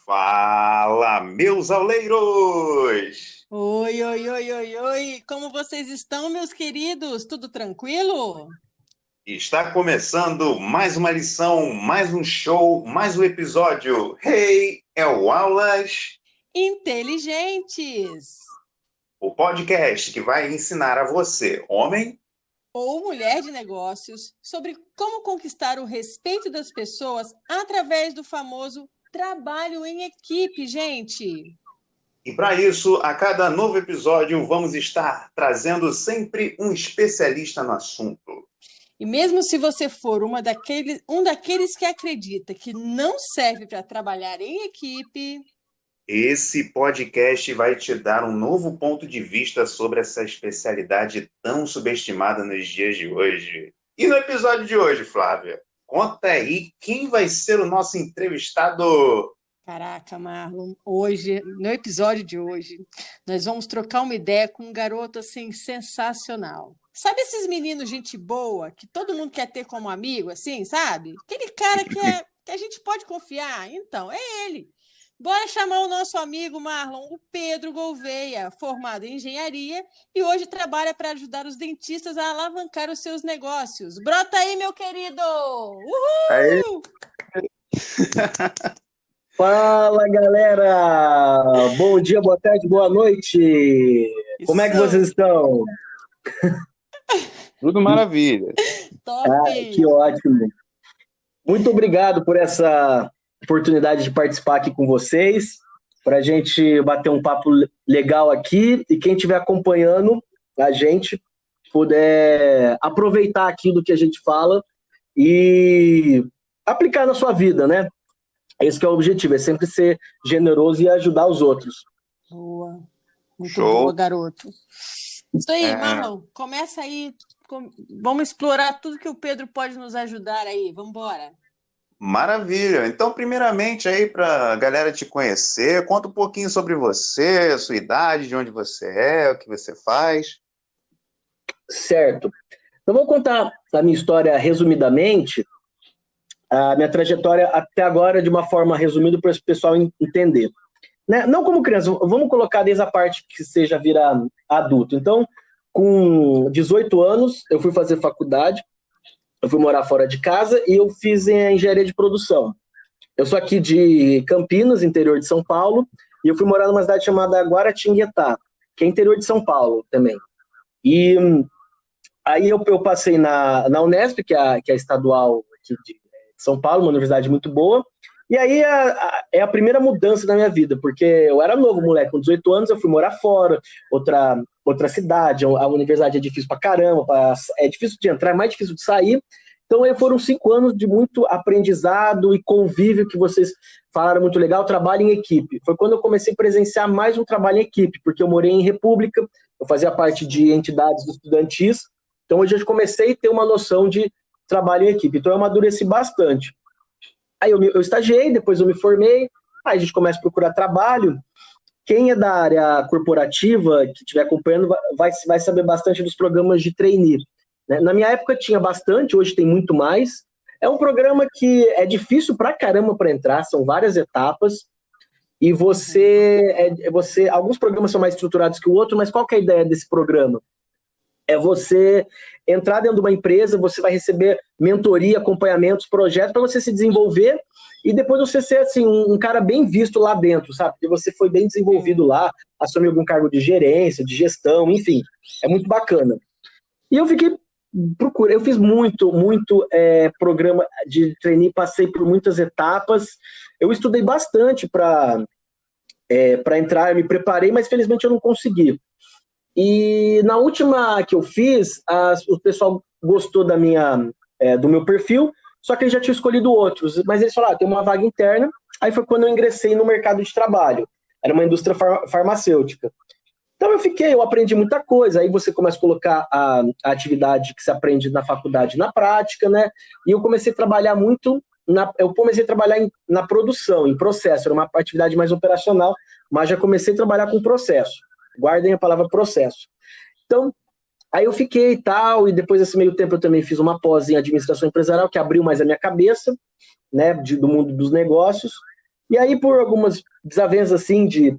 Fala, meus auleiros! Oi, oi, oi, oi, oi! Como vocês estão, meus queridos? Tudo tranquilo? Está começando mais uma lição, mais um show, mais um episódio. Hey, é o Aulas, Inteligentes! o podcast que vai ensinar a você, homem, Ou mulher de negócios, sobre como conquistar o respeito das pessoas através do famoso trabalho em equipe, gente! e para isso, a cada novo episódio, vamos estar trazendo sempre um especialista no assunto. E mesmo se você for um daqueles que acredita que não serve para trabalhar em equipe, Esse podcast vai te dar um novo ponto de vista sobre essa especialidade tão subestimada nos dias de hoje. E no episódio de hoje, Flávia, conta aí quem vai ser o nosso entrevistado. caraca, Marlon, hoje, no episódio de hoje, nós vamos trocar uma ideia com um garoto assim sensacional. Sabe esses meninos gente boa que todo mundo quer ter como amigo, assim, sabe? Aquele cara que a gente pode confiar. Então, é ele. Bora chamar o nosso amigo Marlon, o Pedro Gouveia, formado em engenharia e hoje trabalha para ajudar os dentistas a alavancar os seus negócios. Brota aí, meu querido! Aí, Uhul! Fala, galera! Bom dia, boa tarde, boa noite! Como é que vocês Isso! estão? tudo maravilha. Top! Que ótimo! Muito obrigado por essa oportunidade de participar aqui com vocês, para a gente bater um papo legal aqui e quem estiver acompanhando a gente puder aproveitar aquilo que a gente fala e aplicar na sua vida, né? Esse que é o objetivo, é sempre ser generoso e ajudar os outros. Boa, muito boa, Show. garoto. Isso aí, É, Marlon, começa aí. Vamos explorar tudo que o Pedro pode nos ajudar aí. Vamos embora. maravilha. Então, primeiramente, aí para a galera te conhecer, conta um pouquinho sobre você, a sua idade, de onde você é, o que você faz. Certo. Então, vou contar a minha história resumidamente, a minha trajetória até agora de uma forma resumida para o pessoal entender. Né? Não como criança, vamos colocar desde a parte que seja virar adulto. Então, com 18 anos, eu fui fazer faculdade, eu fui morar fora de casa e eu fiz engenharia de produção. Eu sou aqui de Campinas, interior de São Paulo, e eu fui morar numa cidade chamada Guaratinguetá, que é interior de São Paulo também. E aí eu passei na Unesp, que é a estadual aqui de São Paulo, uma universidade muito boa. E aí é a primeira mudança da minha vida, porque eu era novo, moleque, com 18 anos eu fui morar fora, outra cidade, a universidade é difícil pra caramba, é difícil de entrar, é mais difícil de sair. Então aí foram 5 anos de muito aprendizado e convívio, que vocês falaram muito legal, trabalho em equipe. Foi quando eu comecei a presenciar mais um trabalho em equipe, porque eu morei em república, eu fazia parte de entidades estudantis, então hoje eu comecei a ter uma noção de trabalho em equipe, então eu amadureci bastante. Aí eu estagiei, depois eu me formei, aí a gente começa a procurar trabalho. Quem é da área corporativa, que estiver acompanhando, vai saber bastante dos programas de trainee. Né? Na minha época tinha bastante, hoje tem muito mais. É um programa que é difícil pra caramba para entrar, são várias etapas, e alguns programas são mais estruturados que o outro, mas qual que é a ideia desse programa? É você entrar dentro de uma empresa, você vai receber mentoria, acompanhamentos, projetos para você se desenvolver e depois você ser assim, um cara bem visto lá dentro, sabe? Porque você foi bem desenvolvido lá, assumiu algum cargo de gerência, de gestão, enfim. É muito bacana. E eu eu fiz muito programa de trainee, passei por muitas etapas. Eu estudei bastante para entrar, eu me preparei, mas felizmente eu não consegui. E na última que eu fiz, o pessoal gostou do meu perfil, só que eles já tinham escolhido outros. Mas eles falaram, tem uma vaga interna. Aí foi quando eu ingressei no mercado de trabalho. Era uma indústria farmacêutica. Então eu aprendi muita coisa. Aí você começa a colocar a atividade que se aprende na faculdade na prática, né? E eu comecei a trabalhar na produção, em processo. Era uma atividade mais operacional, mas já comecei a trabalhar com processo. Guardem a palavra processo. Então, aí eu fiquei e tal, e depois desse meio tempo eu também fiz uma pós em administração empresarial, que abriu mais a minha cabeça, né, do mundo dos negócios. E aí, por algumas desavenças assim de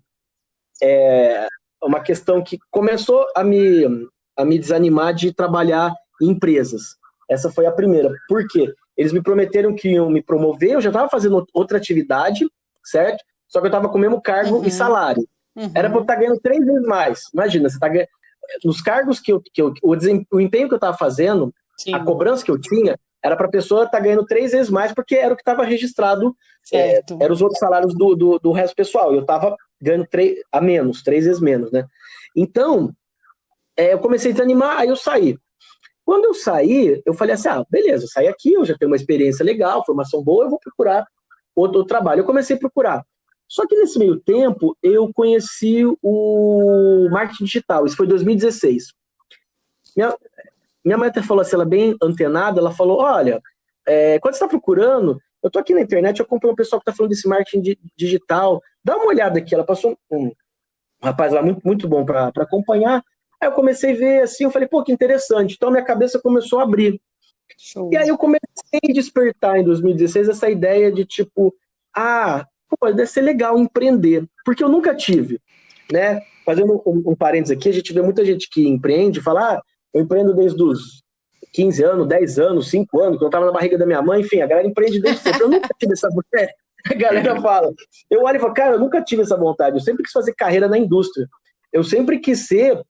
uma questão que começou a me desanimar de trabalhar em empresas. Essa foi a primeira. Por quê? Eles me prometeram que iam me promover, eu já estava fazendo outra atividade, certo? Só que eu estava com o mesmo cargo e salário. Era para eu estar ganhando 3 vezes mais. Imagina, você está ganhando... Nos cargos o empenho que eu estava fazendo, sim, a cobrança que eu tinha, era para a pessoa estar ganhando 3 vezes mais, porque era o que estava registrado, eram os outros salários do resto pessoal. Eu estava ganhando 3 vezes menos, né? Então, eu comecei a desanimar, aí eu saí. Quando eu saí, eu falei assim, beleza, eu saí aqui, eu já tenho uma experiência legal, formação boa, eu vou procurar outro trabalho. Eu comecei a procurar. Só que nesse meio tempo, eu conheci o marketing digital, isso foi em 2016. Minha mãe até falou assim, ela bem antenada, ela falou, olha, quando você está procurando, eu tô aqui na internet, eu acompanho um pessoal que está falando desse marketing digital, dá uma olhada aqui, ela passou um rapaz lá muito, muito bom para acompanhar. Aí eu comecei a ver assim, eu falei, pô, que interessante. Então minha cabeça começou a abrir. Show. E aí eu comecei a despertar em 2016 essa ideia de tipo, deve ser legal empreender, porque eu nunca tive, né? Fazendo um parênteses aqui, a gente vê muita gente que empreende e fala, eu empreendo desde os 15 anos, 10 anos, 5 anos, quando eu estava na barriga da minha mãe, enfim, a galera empreende desde sempre. Eu nunca tive essa vontade. A galera fala, eu olho e falo, cara, eu nunca tive essa vontade, eu sempre quis fazer carreira na indústria. Eu sempre quis ser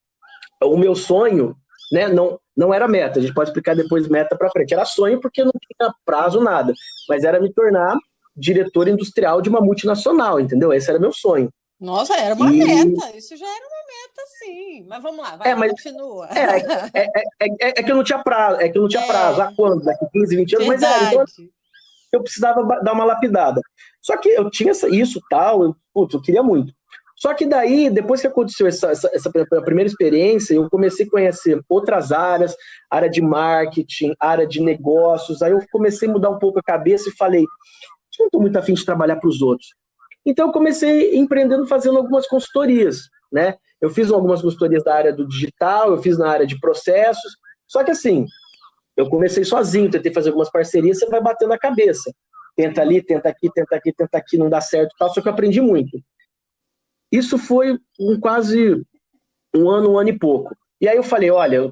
o meu sonho, né? Não era meta, a gente pode explicar depois meta para frente. Era sonho porque não tinha prazo, nada. Mas era me tornar diretor industrial de uma multinacional, entendeu? Esse era meu sonho. Nossa, era uma meta. Isso já era uma meta, sim. Mas vamos lá, continua. É que eu não tinha prazo. É que eu não tinha prazo. Há quando? Daqui 15, 20 anos? Verdade. Mas então eu precisava dar uma lapidada. Só que eu tinha isso tal, eu queria muito. Só que daí, depois que aconteceu essa primeira experiência, eu comecei a conhecer outras áreas, área de marketing, área de negócios, aí eu comecei a mudar um pouco a cabeça e falei, eu não estou muito afim de trabalhar para os outros. Então eu comecei empreendendo, fazendo algumas consultorias, né? Eu fiz algumas consultorias da área do digital, eu fiz na área de processos, só que assim, eu comecei sozinho, tentei fazer algumas parcerias, você vai batendo a cabeça. Tenta ali, tenta aqui, não dá certo, tal, só que eu aprendi muito. Isso foi quase um ano e pouco. E aí eu falei, olha,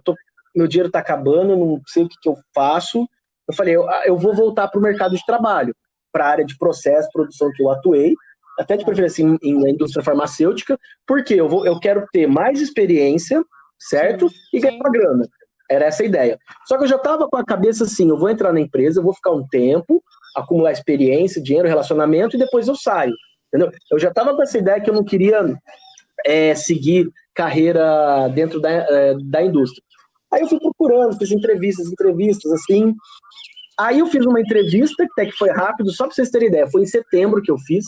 meu dinheiro está acabando, não sei o que eu faço. Eu falei, eu vou voltar para o mercado de trabalho, para a área de processo, produção que eu atuei, até de preferência em indústria farmacêutica, porque eu quero ter mais experiência, certo? E ganhar uma grana. Era essa a ideia. Só que eu já estava com a cabeça assim, eu vou entrar na empresa, eu vou ficar um tempo, acumular experiência, dinheiro, relacionamento, e depois eu saio. Entendeu? Eu já estava com essa ideia que eu não queria seguir carreira dentro da indústria. Aí eu fui procurando, fiz entrevistas, assim. Aí eu fiz uma entrevista, até que foi rápido, só para vocês terem ideia, foi em setembro que eu fiz.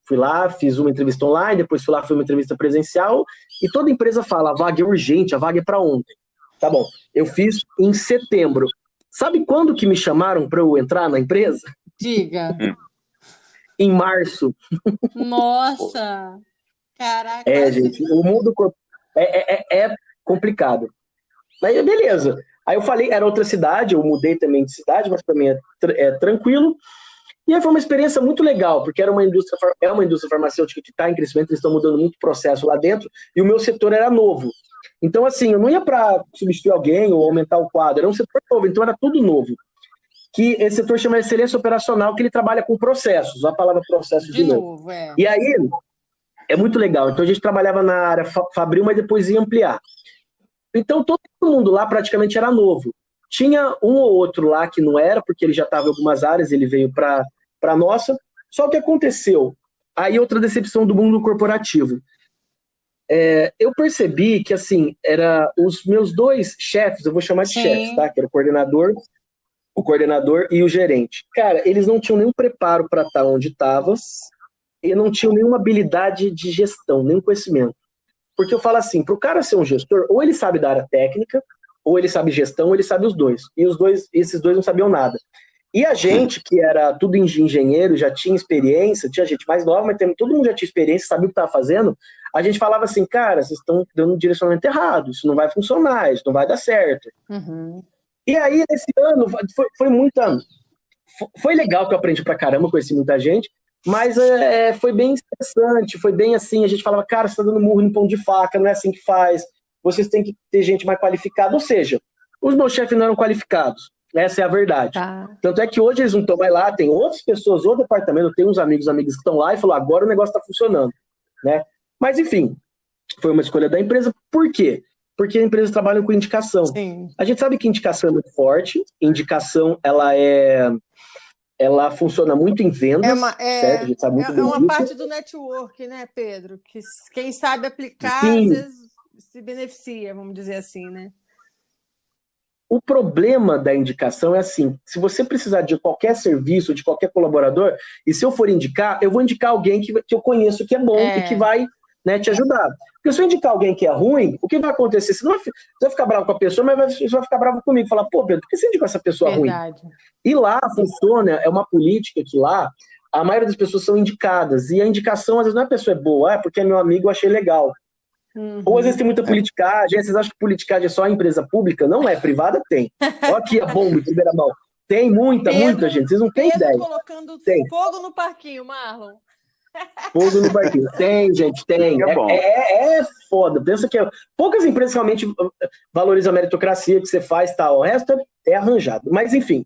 Fui lá, fiz uma entrevista online, depois fui lá, foi uma entrevista presencial, e toda empresa fala, a vaga é urgente, a vaga é para ontem. Tá bom, eu fiz em setembro. Sabe quando que me chamaram para eu entrar na empresa? Diga. Em março. Nossa! Caraca! Gente, o mundo é complicado. Mas beleza. Aí eu falei, era outra cidade, eu mudei também de cidade, mas para mim é tranquilo. E aí foi uma experiência muito legal, porque é uma indústria farmacêutica que está em crescimento, eles estão mudando muito processo lá dentro, e o meu setor era novo. Então, assim, eu não ia para substituir alguém ou aumentar o quadro, era um setor novo, então era tudo novo. Que esse setor chama de excelência operacional, que ele trabalha com processos, a palavra processo de novo. E aí, é muito legal. Então, a gente trabalhava na área fabril, mas depois ia ampliar. Então, todo mundo lá praticamente era novo. Tinha um ou outro lá que não era, porque ele já estava em algumas áreas, ele veio para a nossa. Só que aconteceu. Aí, outra decepção do mundo corporativo. Eu percebi que, assim, os meus 2 chefes, eu vou chamar de chefes, tá? Que era o coordenador e o gerente. Cara, eles não tinham nenhum preparo para estar onde estava e não tinham nenhuma habilidade de gestão, nenhum conhecimento. Porque eu falo assim, para o cara ser um gestor, ou ele sabe da área técnica, ou ele sabe gestão, ou ele sabe os dois. E esses dois não sabiam nada. E a gente, que era tudo engenheiro, já tinha experiência, tinha gente mais nova, mas todo mundo já tinha experiência, sabia o que estava fazendo, a gente falava assim, cara, vocês estão dando um direcionamento errado, isso não vai funcionar, isso não vai dar certo. Uhum. E aí, esse ano, foi legal, que eu aprendi pra caramba, conheci muita gente, Mas foi bem interessante, foi bem assim, a gente falava, cara, você está dando murro no pão de faca, não é assim que faz, vocês têm que ter gente mais qualificada, ou seja, os meus chefes não eram qualificados, essa é a verdade. Tá. Tanto é que hoje eles não estão mais lá, tem outras pessoas, outro departamento, tem uns amigos que estão lá e falaram, agora o negócio está funcionando, né? Mas enfim, foi uma escolha da empresa, por quê? Porque a empresa trabalha com indicação. Sim. A gente sabe que indicação é muito forte, indicação ela funciona muito em vendas, certo? A gente sabe muito uma disso. parte do network, né, Pedro? Que quem sabe aplicar, Sim. às vezes se beneficia, vamos dizer assim, né? O problema da indicação é assim, se você precisar de qualquer serviço, de qualquer colaborador, e se eu for indicar, eu vou indicar alguém que eu conheço que é bom e que vai, né, te ajudar. Porque se eu indicar alguém que é ruim, o que vai acontecer? Você vai ficar bravo com a pessoa, mas você vai ficar bravo comigo. Falar, pô, Pedro, por que você indicou essa pessoa Verdade. ruim? E lá funciona, é uma política que lá a maioria das pessoas são indicadas. E a indicação, às vezes, não é a pessoa é boa, é porque é meu amigo, eu achei legal. Ou às vezes tem muita politicagem, vocês acham que politicagem é só a empresa pública? Não é, privada tem. Olha aqui a bomba de primeira mão. Tem muita gente, vocês não têm ideia. Colocando tem. Fogo no parquinho, Marlon. Fogo no parquinho. Tem, gente, tem. É foda. Pensa que poucas empresas realmente valorizam a meritocracia que você faz, tal. O resto é arranjado. Mas, enfim.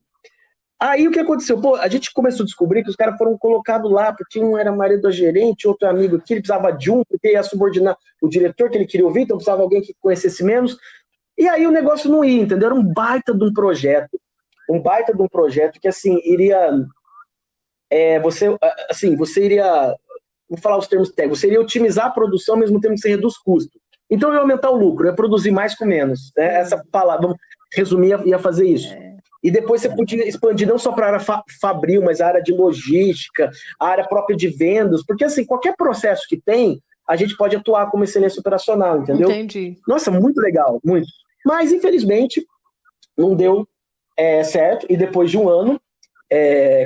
Aí o que aconteceu? Pô, a gente começou a descobrir que os caras foram colocados lá, porque um era marido da gerente, outro amigo aqui, ele precisava de um, porque ia subordinar o diretor que ele queria ouvir, então precisava de alguém que conhecesse menos. E aí o negócio não ia, entendeu? Era um baita de um projeto que, assim, iria... você iria... Vou falar os termos técnicos. Você iria otimizar a produção ao mesmo tempo que você reduz custo. Então ia aumentar o lucro, ia produzir mais com menos. Né? Essa palavra, vamos resumir, ia fazer isso. E depois você podia expandir não só para a área fabril, mas a área de logística, a área própria de vendas, porque assim, qualquer processo que tem, a gente pode atuar como excelência operacional, entendeu? Entendi. Nossa, muito legal, muito. Mas, infelizmente, não deu certo, e depois de um ano,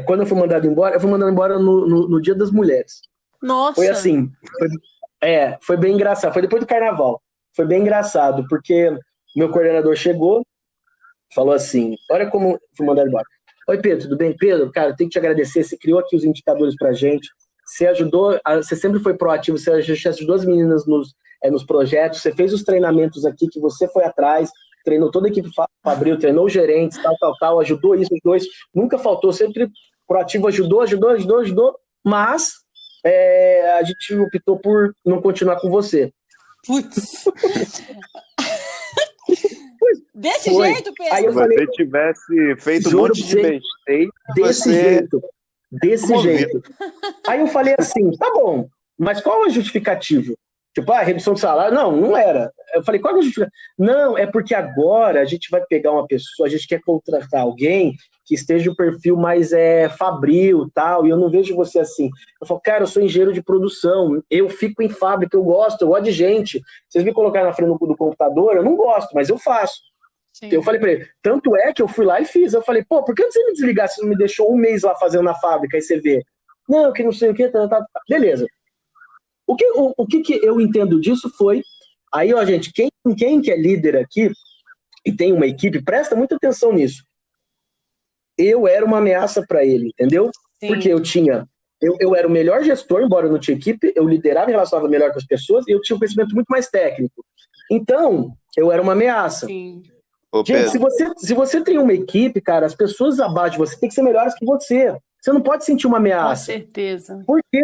quando eu fui mandado embora no Dia das Mulheres. Nossa! Foi assim, foi bem engraçado, foi depois do carnaval, foi bem engraçado, porque meu coordenador chegou, falou assim, olha como fui mandado embora. Oi, Pedro, tudo bem? Pedro, cara, eu tenho que te agradecer, você criou aqui os indicadores pra gente, você ajudou, você sempre foi proativo, você ajudou as meninas nos projetos, você fez os treinamentos aqui que você foi atrás, treinou toda a equipe fabril, treinou os gerentes, tal, ajudou isso, nunca faltou, sempre proativo, ajudou, mas a gente optou por não continuar com você. Putz! Desse Foi. jeito, Pedro? Aí eu falei, se você tivesse feito um monte de besteira, desse jeito. Aí eu falei assim, tá bom, mas qual é o justificativo? Tipo, redução de salário? Não era. Eu falei, qual é o justificativo? Não, é porque agora a gente vai pegar uma pessoa, a gente quer contratar alguém que esteja o perfil mais fabril, tal, e eu não vejo você assim. Eu falo, cara, eu sou engenheiro de produção, eu fico em fábrica, eu gosto de gente. Vocês me colocarem na frente do computador, eu não gosto, mas eu faço. Sim. Eu falei pra ele, tanto é que eu fui lá e fiz. Eu falei, pô, por que você me desligar se não me deixou um mês lá fazendo na fábrica, aí você vê? Não, que não sei o que, beleza. O que eu entendo disso foi, aí, ó, gente, quem que é líder aqui e tem uma equipe, presta muita atenção nisso. Eu era uma ameaça para ele, entendeu? Sim. Porque eu era o melhor gestor, embora eu não tinha equipe, eu liderava e relacionava melhor com as pessoas, e eu tinha um conhecimento muito mais técnico. Então, eu era uma ameaça. Sim. Gente, se você tem uma equipe, cara, as pessoas abaixo de você têm que ser melhores que você. Você não pode sentir uma ameaça. Com certeza. Por quê?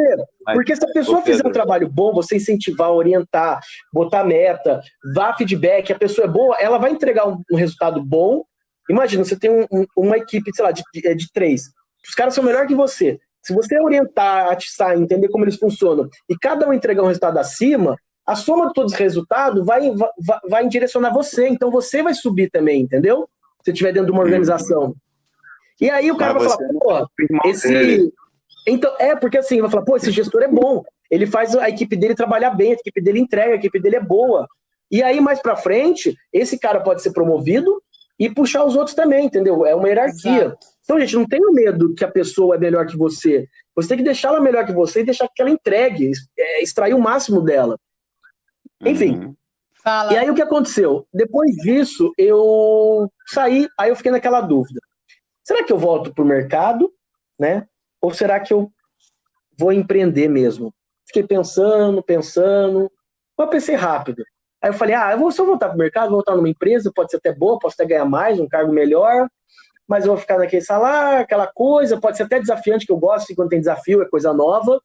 Porque se a pessoa fizer um trabalho bom, você incentivar, orientar, botar meta, dar feedback, a pessoa é boa, ela vai entregar um resultado bom. Imagina, você tem uma equipe, sei lá, de 3. Os caras são melhores que você. Se você orientar, atiçar, entender como eles funcionam, e cada um entregar um resultado acima, a soma de todos os resultados vai direcionar você. Então você vai subir também, entendeu? Se estiver dentro de uma organização. E aí o cara vai falar, pô, Então, porque assim, vai falar, pô, esse gestor é bom. Ele faz a equipe dele trabalhar bem, a equipe dele entrega, a equipe dele é boa. E aí, mais pra frente, esse cara pode ser promovido e puxar os outros também, entendeu? É uma hierarquia. Exato. Então, gente, não tenha medo que a pessoa é melhor que você. Você tem que deixar ela melhor que você e deixar que ela entregue, extrair o máximo dela. Enfim. Fala. E aí, o que aconteceu? Depois disso, eu saí, aí eu fiquei naquela dúvida. Será que eu volto pro mercado, né? Ou será que eu vou empreender mesmo. Fiquei pensando, mas pensei rápido. Aí eu falei, se eu voltar para o mercado, vou voltar numa empresa, pode ser até boa, posso até ganhar mais, um cargo melhor, mas eu vou ficar naquele salário, aquela coisa, pode ser até desafiante, que eu gosto, quando tem desafio, é coisa nova,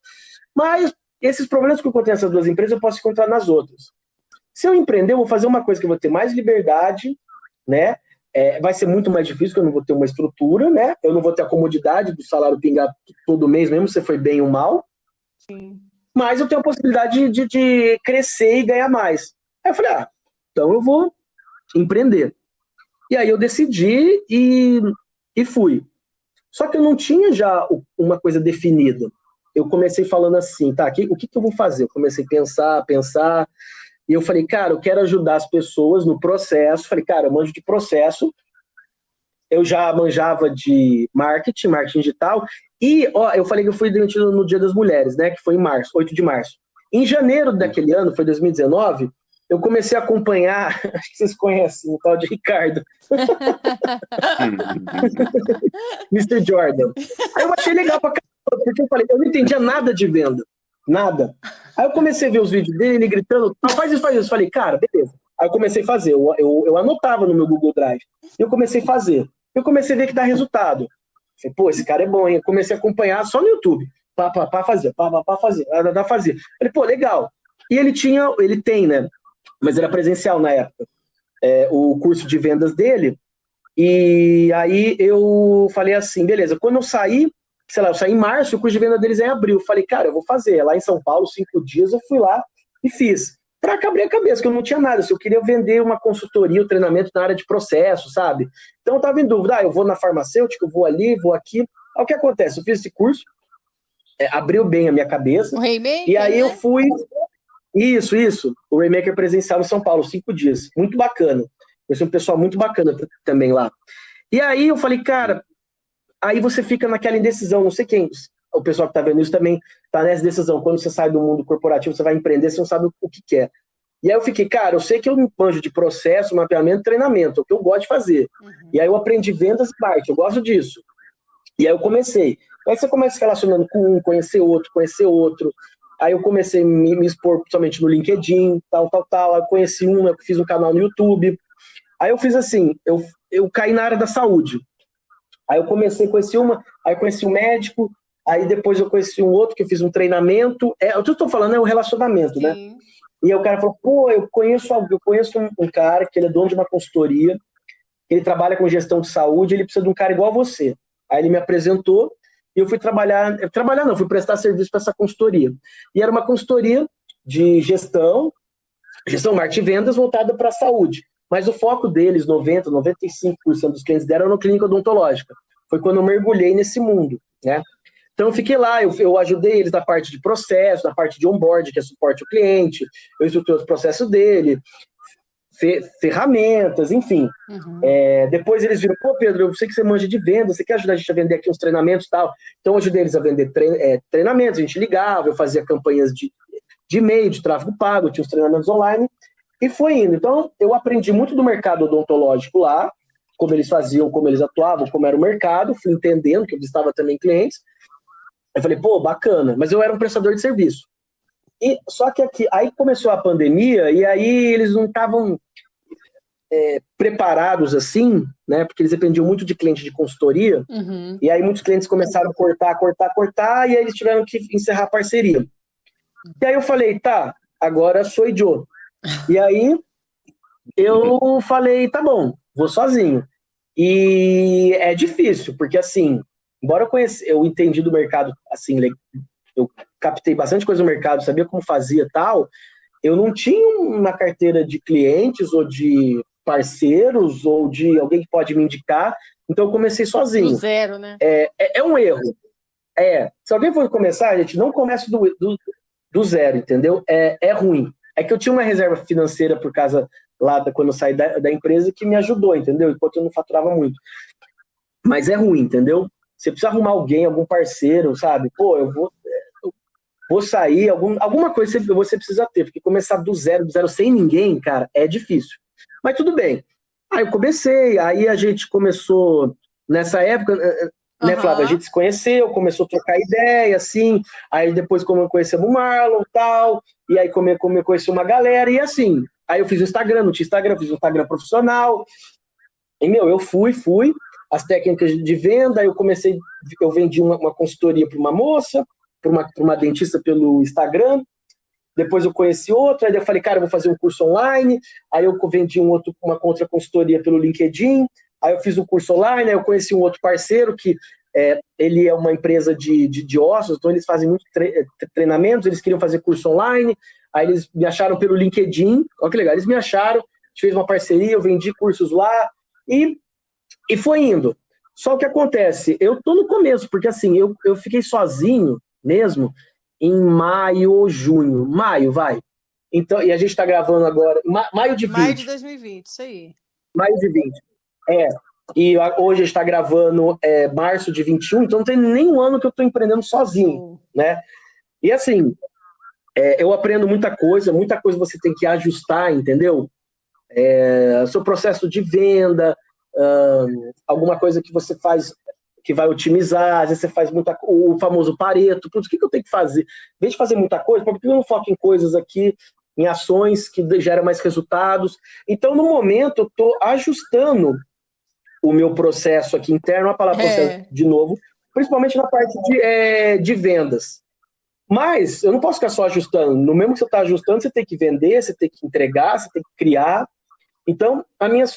mas esses problemas que eu encontrei nessas duas empresas, eu posso encontrar nas outras. Se eu empreender, eu vou fazer uma coisa que eu vou ter mais liberdade, né? Vai ser muito mais difícil, porque eu não vou ter uma estrutura, né? Eu não vou ter a comodidade do salário pingar todo mês, mesmo se foi bem ou mal. Sim. Mas eu tenho a possibilidade de crescer e ganhar mais. Aí eu falei, então eu vou empreender. E aí eu decidi e fui. Só que eu não tinha já uma coisa definida. Eu comecei falando assim, tá, o que eu vou fazer? Eu comecei a pensar, e eu falei, cara, eu quero ajudar as pessoas no processo. Falei, cara, eu manjo de processo, eu já manjava de marketing digital, e eu falei que eu fui demitido no Dia das Mulheres, né, que foi em março, 8 de março. Em janeiro daquele ano, foi 2019, eu comecei a acompanhar, acho que vocês conhecem, o tal de Ricardo. Mr. Jordan. Aí eu achei legal pra caramba, porque eu falei, eu não entendia nada de venda. Nada. Aí eu comecei a ver os vídeos dele, gritando, faz isso. Eu falei, cara, beleza. Aí eu comecei a fazer, eu anotava no meu Google Drive. Eu comecei a fazer. Eu comecei a ver que dá resultado. Falei, pô, esse cara é bom, hein? Eu comecei a acompanhar só no YouTube. Fazer. Falei, pô, legal. E ele tem, né? Mas era presencial na época, o curso de vendas dele, e aí eu falei assim, beleza, quando eu saí, eu saí em março, o curso de venda deles é em abril, falei, cara, eu vou fazer, lá em São Paulo, 5 dias, eu fui lá e fiz, pra abrir a cabeça, que eu não tinha nada, eu queria vender uma consultoria, um treinamento na área de processo, sabe? Então eu tava em dúvida, eu vou na farmacêutica, eu vou ali, vou aqui, aí o que acontece? Eu fiz esse curso, abriu bem a minha cabeça, O Rainmaker, e aí né? eu fui... Isso. O Rainmaker presencial em São Paulo, 5 dias. Muito bacana. Conheci um pessoal muito bacana também lá. E aí eu falei, cara, aí você fica naquela indecisão, não sei quem, o pessoal que tá vendo isso também tá nessa decisão. Quando você sai do mundo corporativo, você vai empreender, você não sabe o que quer. E aí eu fiquei, cara, eu sei que eu me manjo de processo, mapeamento, treinamento, é o que eu gosto de fazer. E aí eu aprendi vendas e marketing, eu gosto disso. E aí eu comecei. Aí você começa se relacionando com um, conhecer outro. Aí eu comecei a me expor principalmente no LinkedIn, tal. Aí eu conheci eu fiz um canal no YouTube. Aí eu fiz assim, eu caí na área da saúde. Aí eu comecei a conhecer aí eu conheci um médico, aí depois eu conheci um outro que eu fiz um treinamento. O que eu tô falando é o relacionamento, né? E aí o cara falou, pô, eu conheço um cara que ele é dono de uma consultoria, ele trabalha com gestão de saúde, ele precisa de um cara igual a você. Aí ele me apresentou, e eu fui fui prestar serviço para essa consultoria. E era uma consultoria de gestão, marketing e vendas voltada para a saúde. Mas o foco deles, 95% dos clientes deram na clínica odontológica. Foi quando eu mergulhei nesse mundo, né? Então eu fiquei lá, eu ajudei eles na parte de processo, na parte de onboard, que é suporte ao cliente, eu estruturei os processos dele, ferramentas, enfim. Depois eles viram, pô, Pedro, eu sei que você manja de venda, você quer ajudar a gente a vender aqui uns treinamentos e tal? Então eu ajudei eles a vender treinamentos, a gente ligava, eu fazia campanhas de e-mail, de tráfego pago, tinha os treinamentos online, e foi indo. Então eu aprendi muito do mercado odontológico lá, como eles faziam, como eles atuavam, como era o mercado, fui entendendo que eu visitava também clientes. Eu falei, pô, bacana, mas eu era um prestador de serviço. Só que aí começou a pandemia, e aí eles não estavam preparados assim, né? Porque eles dependiam muito de cliente de consultoria, e aí muitos clientes começaram a cortar, e aí eles tiveram que encerrar a parceria. E aí eu falei, tá, agora sou eu. E aí eu falei, tá bom, vou sozinho. E é difícil, porque assim, embora eu entendi do mercado, assim, eu captei bastante coisa no mercado, sabia como fazia e tal, eu não tinha uma carteira de clientes ou de parceiros ou de alguém que pode me indicar, então eu comecei sozinho. Do zero, né? É um erro. Se alguém for começar, gente, não comece do zero, entendeu? É ruim. É que eu tinha uma reserva financeira por causa lá quando eu saí da empresa que me ajudou, entendeu? Enquanto eu não faturava muito. Mas é ruim, entendeu? Você precisa arrumar algum parceiro, sabe? Pô, eu vou sair, alguma coisa você precisa ter, porque começar do zero sem ninguém, cara, é difícil. Mas tudo bem. Aí eu comecei, aí a gente começou, nessa época, né, Flávia? A gente se conheceu, começou a trocar ideia, assim, aí depois como conhecemos o Marlon e tal, e aí como eu conheci uma galera, e assim, aí eu fiz o Instagram, não tinha Instagram, fiz um Instagram profissional, e, eu fui, as técnicas de venda, eu vendi uma consultoria para uma moça, para uma dentista pelo Instagram, depois eu conheci outra, aí eu falei, cara, eu vou fazer um curso online, aí eu vendi uma contra consultoria pelo LinkedIn, aí eu fiz um curso online, aí eu conheci um outro parceiro que ele é uma empresa de ossos, então eles fazem muitos treinamentos, eles queriam fazer curso online, aí eles me acharam pelo LinkedIn, olha que legal, eles me acharam, a gente fez uma parceria, eu vendi cursos lá, e foi indo. Só que acontece, eu tô no começo, porque assim, eu fiquei sozinho mesmo em maio ou junho. Maio, vai. Então, e a gente tá gravando agora, maio de 20. Maio de 2020, isso aí. Maio de 20. E hoje a gente tá gravando março de 21, então não tem nenhum ano que eu tô empreendendo sozinho, né? E assim, eu aprendo muita coisa você tem que ajustar, entendeu? Seu processo de venda, alguma coisa que você faz que vai otimizar, às vezes você faz o famoso Pareto, o que eu tenho que fazer? Em vez de fazer muita coisa, por que eu não foco em coisas aqui, em ações que geram mais resultados? Então, no momento, eu estou ajustando o meu processo aqui interno, a palavra processo de novo, principalmente na parte de vendas. Mas eu não posso ficar só ajustando. No mesmo que você está ajustando, você tem que vender, você tem que entregar, você tem que criar. Então, a minha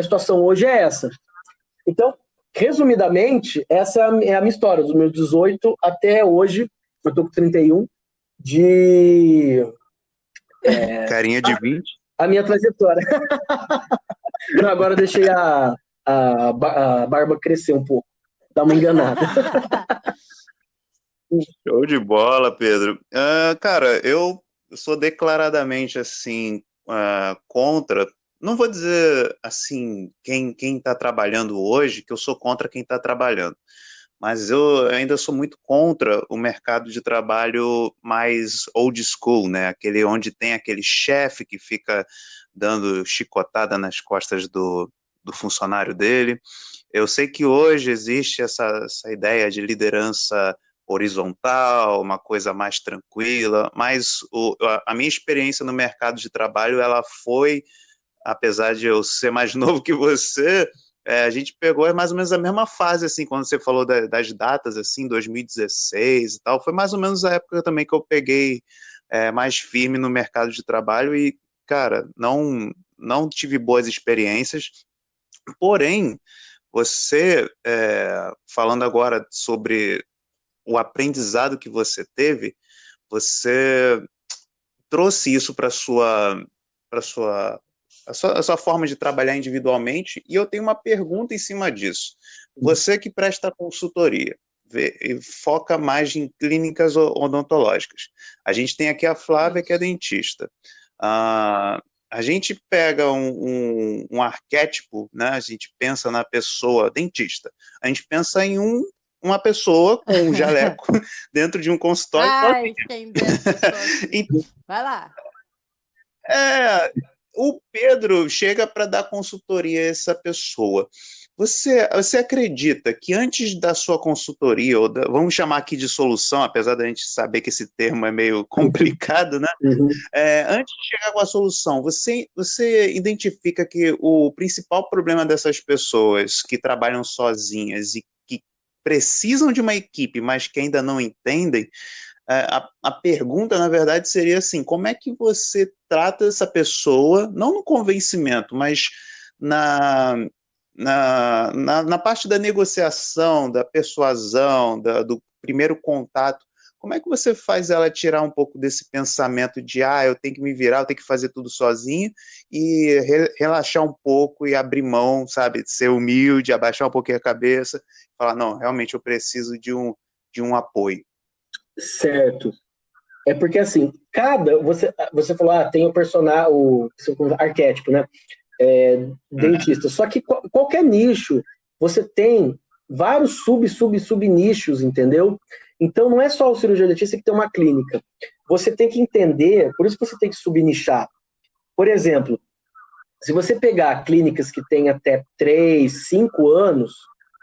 situação hoje é essa. Então, resumidamente, essa é a minha história, dos meus 18 até hoje, eu tô com 31, Carinha de 20. A minha trajetória. Não, agora eu deixei a barba crescer um pouco, dar uma enganada. Show de bola, Pedro. Cara, eu sou declaradamente, assim, contra... Não vou dizer, assim, quem está trabalhando hoje, que eu sou contra quem está trabalhando, mas eu ainda sou muito contra o mercado de trabalho mais old school, né? Aquele onde tem aquele chefe que fica dando chicotada nas costas do funcionário dele. Eu sei que hoje existe essa ideia de liderança horizontal, uma coisa mais tranquila, mas a minha experiência no mercado de trabalho, ela foi, apesar de eu ser mais novo que você, a gente pegou mais ou menos a mesma fase, assim, quando você falou das datas, assim, 2016 e tal, foi mais ou menos a época também que eu peguei mais firme no mercado de trabalho e, cara, não tive boas experiências, porém, você, falando agora sobre o aprendizado que você teve, você trouxe isso para a sua forma de trabalhar individualmente, e eu tenho uma pergunta em cima disso. Você que presta consultoria, foca mais em clínicas odontológicas. A gente tem aqui a Flávia, que é dentista. A gente pega um arquétipo, né? A gente pensa na pessoa dentista. A gente pensa em uma pessoa com um jaleco dentro de um consultório. Ai, quem dera assim. Vai lá. O Pedro chega para dar consultoria a essa pessoa. Você acredita que antes da sua consultoria, vamos chamar aqui de solução, apesar da gente saber que esse termo é meio complicado, né? Antes de chegar com a solução, você identifica que o principal problema dessas pessoas que trabalham sozinhas e que precisam de uma equipe, mas que ainda não entendem, a pergunta, na verdade, seria assim, como é que você trata essa pessoa, não no convencimento, mas na parte da negociação, da persuasão, do primeiro contato, como é que você faz ela tirar um pouco desse pensamento de, eu tenho que me virar, eu tenho que fazer tudo sozinho, e relaxar um pouco e abrir mão, sabe, ser humilde, abaixar um pouquinho a cabeça, falar, não, realmente eu preciso de um apoio. Certo. É porque assim, você falou, tem o personagem, o arquétipo, né? Dentista. Só que qualquer nicho, você tem vários sub nichos, entendeu? Então não é só o cirurgião dentista que tem uma clínica. Você tem que entender, por isso que você tem que subnichar. Por exemplo, se você pegar clínicas que têm até 3, 5 anos,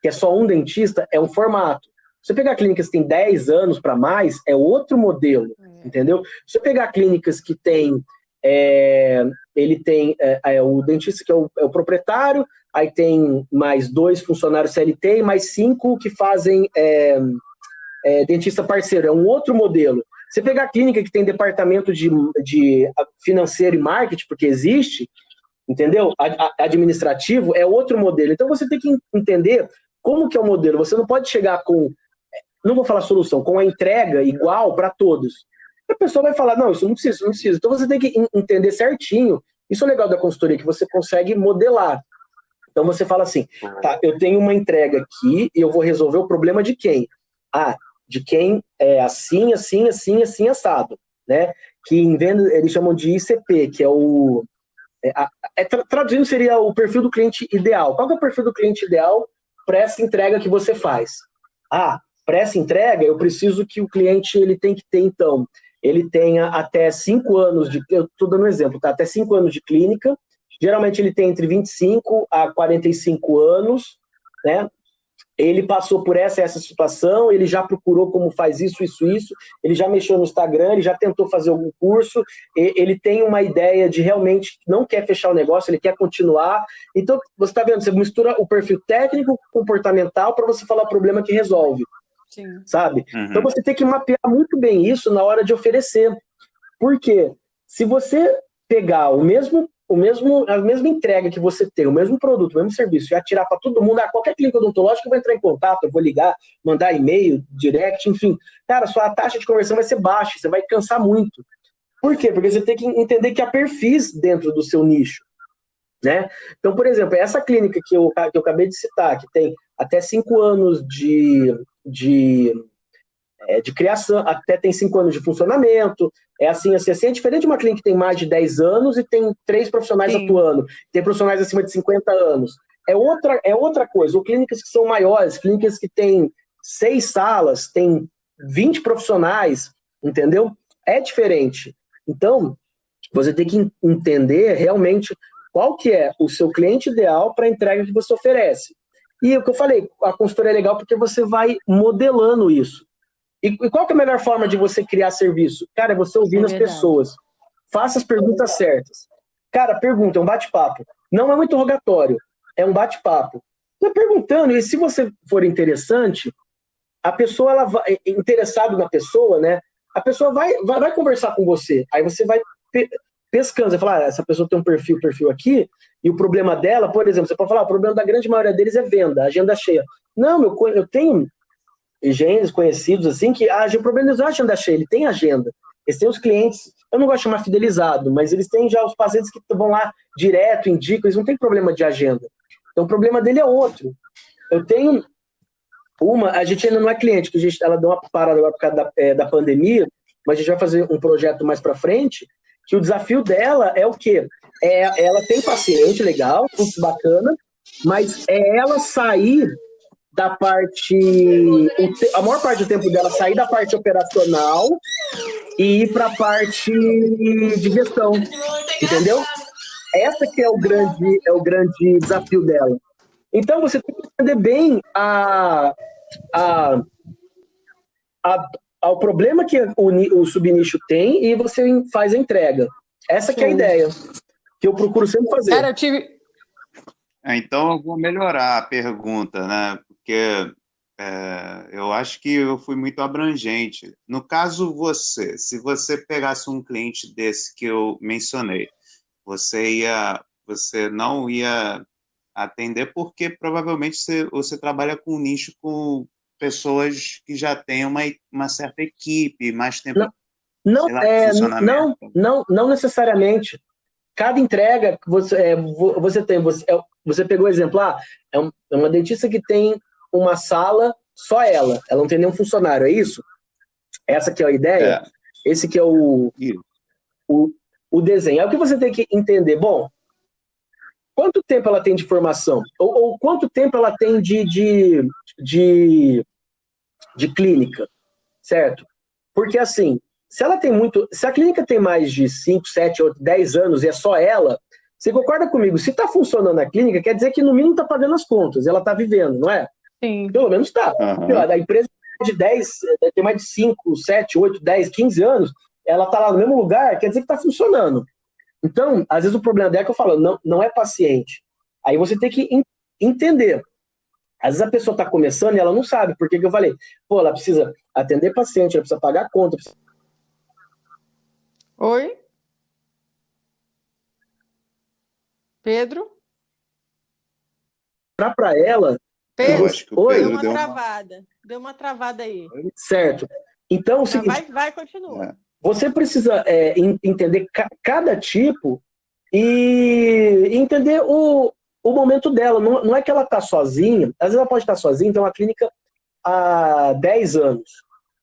que é só um dentista, é um formato. Se você pegar clínicas que têm 10 anos para mais, é outro modelo, entendeu? Se você pegar clínicas que tem, ele tem o dentista que é o proprietário, aí tem mais 2 funcionários CLT e mais 5 que fazem dentista parceiro, é um outro modelo. Você pegar a clínica que tem departamento de financeiro e marketing, porque existe, entendeu? Administrativo, é outro modelo. Então você tem que entender como que é o modelo. Você não pode chegar com, não vou falar solução, com a entrega igual para todos. A pessoa vai falar, não, isso não precisa, isso não precisa. Então você tem que entender certinho. Isso é legal da consultoria, que você consegue modelar. Então você fala assim, tá, eu tenho uma entrega aqui e eu vou resolver o problema de quem? De quem é assim, assim, assim, assim, assado, né? Que em venda eles chamam de ICP, que é o... traduzindo seria o perfil do cliente ideal. Qual que é o perfil do cliente ideal para essa entrega que você faz? Para essa entrega eu preciso que o cliente ele tem que ter, então, ele tenha até 5 anos de... Eu estou dando um exemplo, tá? Até 5 anos de clínica. Geralmente ele tem entre 25 a 45 anos, né? Ele passou por essa situação, ele já procurou como faz isso, ele já mexeu no Instagram, ele já tentou fazer algum curso, ele tem uma ideia de realmente não quer fechar o negócio, ele quer continuar. Então, você está vendo, você mistura o perfil técnico comportamental para você falar o problema que resolve. Sim. Sabe? Uhum. Então, você tem que mapear muito bem isso na hora de oferecer. Porque se você pegar a mesma entrega que você tem, o mesmo produto, o mesmo serviço, e atirar para todo mundo, qualquer clínica odontológica vai entrar em contato, eu vou ligar, mandar e-mail, direct, enfim. Cara, sua taxa de conversão vai ser baixa, você vai cansar muito. Por quê? Porque você tem que entender que há perfis dentro do seu nicho, né? Então, por exemplo, essa clínica que eu acabei de citar, que tem até 5 anos de criação, até tem 5 anos de funcionamento, assim, é diferente de uma clínica que tem mais de 10 anos e tem 3 profissionais atuando, tem profissionais acima de 50 anos. É outra coisa, ou clínicas que são maiores, clínicas que têm 6 salas, tem 20 profissionais, entendeu? É diferente. Então, você tem que entender realmente qual que é o seu cliente ideal para a entrega que você oferece. E o que eu falei, a consultoria é legal porque você vai modelando isso. E qual que é a melhor forma de você criar serviço? Cara, é você ouvindo as pessoas. Faça as perguntas certas. Cara, pergunta, é um bate-papo. Não é um interrogatório, é um bate-papo. Você perguntando, e se você for interessante, a pessoa, ela vai, interessado na pessoa, né? A pessoa vai conversar com você. Aí você vai pescando, você fala, essa pessoa tem um perfil aqui, e o problema dela, por exemplo, você pode falar, o problema da grande maioria deles é venda, agenda cheia. Não, eu tenho engenheiros conhecidos, assim, que o problema não é a agenda cheia, ele tem agenda. Eles têm os clientes, eu não gosto de chamar fidelizado, mas eles têm já os pacientes que vão lá direto, indicam, eles não têm problema de agenda. Então o problema dele é outro. Eu tenho a gente ainda não é cliente, que ela deu uma parada agora por causa da pandemia, mas a gente vai fazer um projeto mais para frente, que o desafio dela é o quê? Ela tem paciente legal, muito bacana, mas é ela sair da parte, a maior parte do tempo dela sair da parte operacional e ir para a parte de gestão, entendeu? Essa que é o grande desafio dela. Então você tem que entender bem ao problema que o subnicho tem e você faz a entrega. Essa que é a ideia, que eu procuro sempre fazer. Cara, Então eu vou melhorar a pergunta, né? Porque eu acho que eu fui muito abrangente. No caso, se você pegasse um cliente desse que eu mencionei, você não ia atender porque provavelmente você trabalha com um nicho com pessoas que já têm uma certa equipe, mais tempo de funcionamento. Não necessariamente. Cada entrega que você tem, você pegou o exemplo, é uma dentista que tem uma sala, só ela não tem nenhum funcionário, é isso? Essa que é a ideia? Esse que é o desenho. É o que você tem que entender. Bom, quanto tempo ela tem de formação? Ou quanto tempo ela tem de clínica, certo? Porque assim, se a clínica tem mais de 5, 7, 8, 10 anos e é só ela, você concorda comigo? Se está funcionando a clínica, quer dizer que no mínimo está pagando as contas, ela está vivendo, não é? Sim. Pelo menos está. A empresa de 10, tem mais de 5, 7, 8, 10, 15 anos, ela está lá no mesmo lugar, quer dizer que está funcionando. Então, às vezes o problema dela é que eu falo, não é paciente. Aí você tem que entender. Às vezes a pessoa está começando e ela não sabe. Por que eu falei? Pô, ela precisa atender paciente, ela precisa pagar a conta. Oi? Pedro? Para ela... Pedro, acho que o Pedro deu uma travada. Deu uma travada aí. Certo. Então, é o seguinte... Vai, continua. Você precisa entender cada tipo e entender o momento dela. Não é que ela está sozinha. Às vezes ela pode estar sozinha, então a clínica há 10 anos.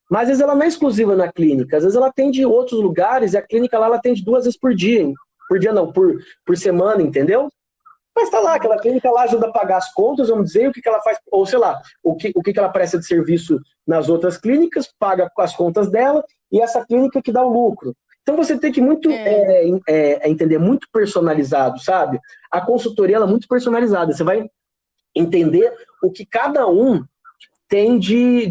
Mas às vezes ela não é exclusiva na clínica. Às vezes ela atende outros lugares e a clínica lá ela atende 2 vezes por dia. Por dia não, por semana, entendeu? Mas tá lá, aquela clínica lá ajuda a pagar as contas, vamos dizer, o que ela faz, ou sei lá, o que ela presta de serviço nas outras clínicas, paga as contas dela, e essa clínica que dá o lucro. Então você tem que entender muito personalizado, sabe? A consultoria ela é muito personalizada, você vai entender o que cada um tem de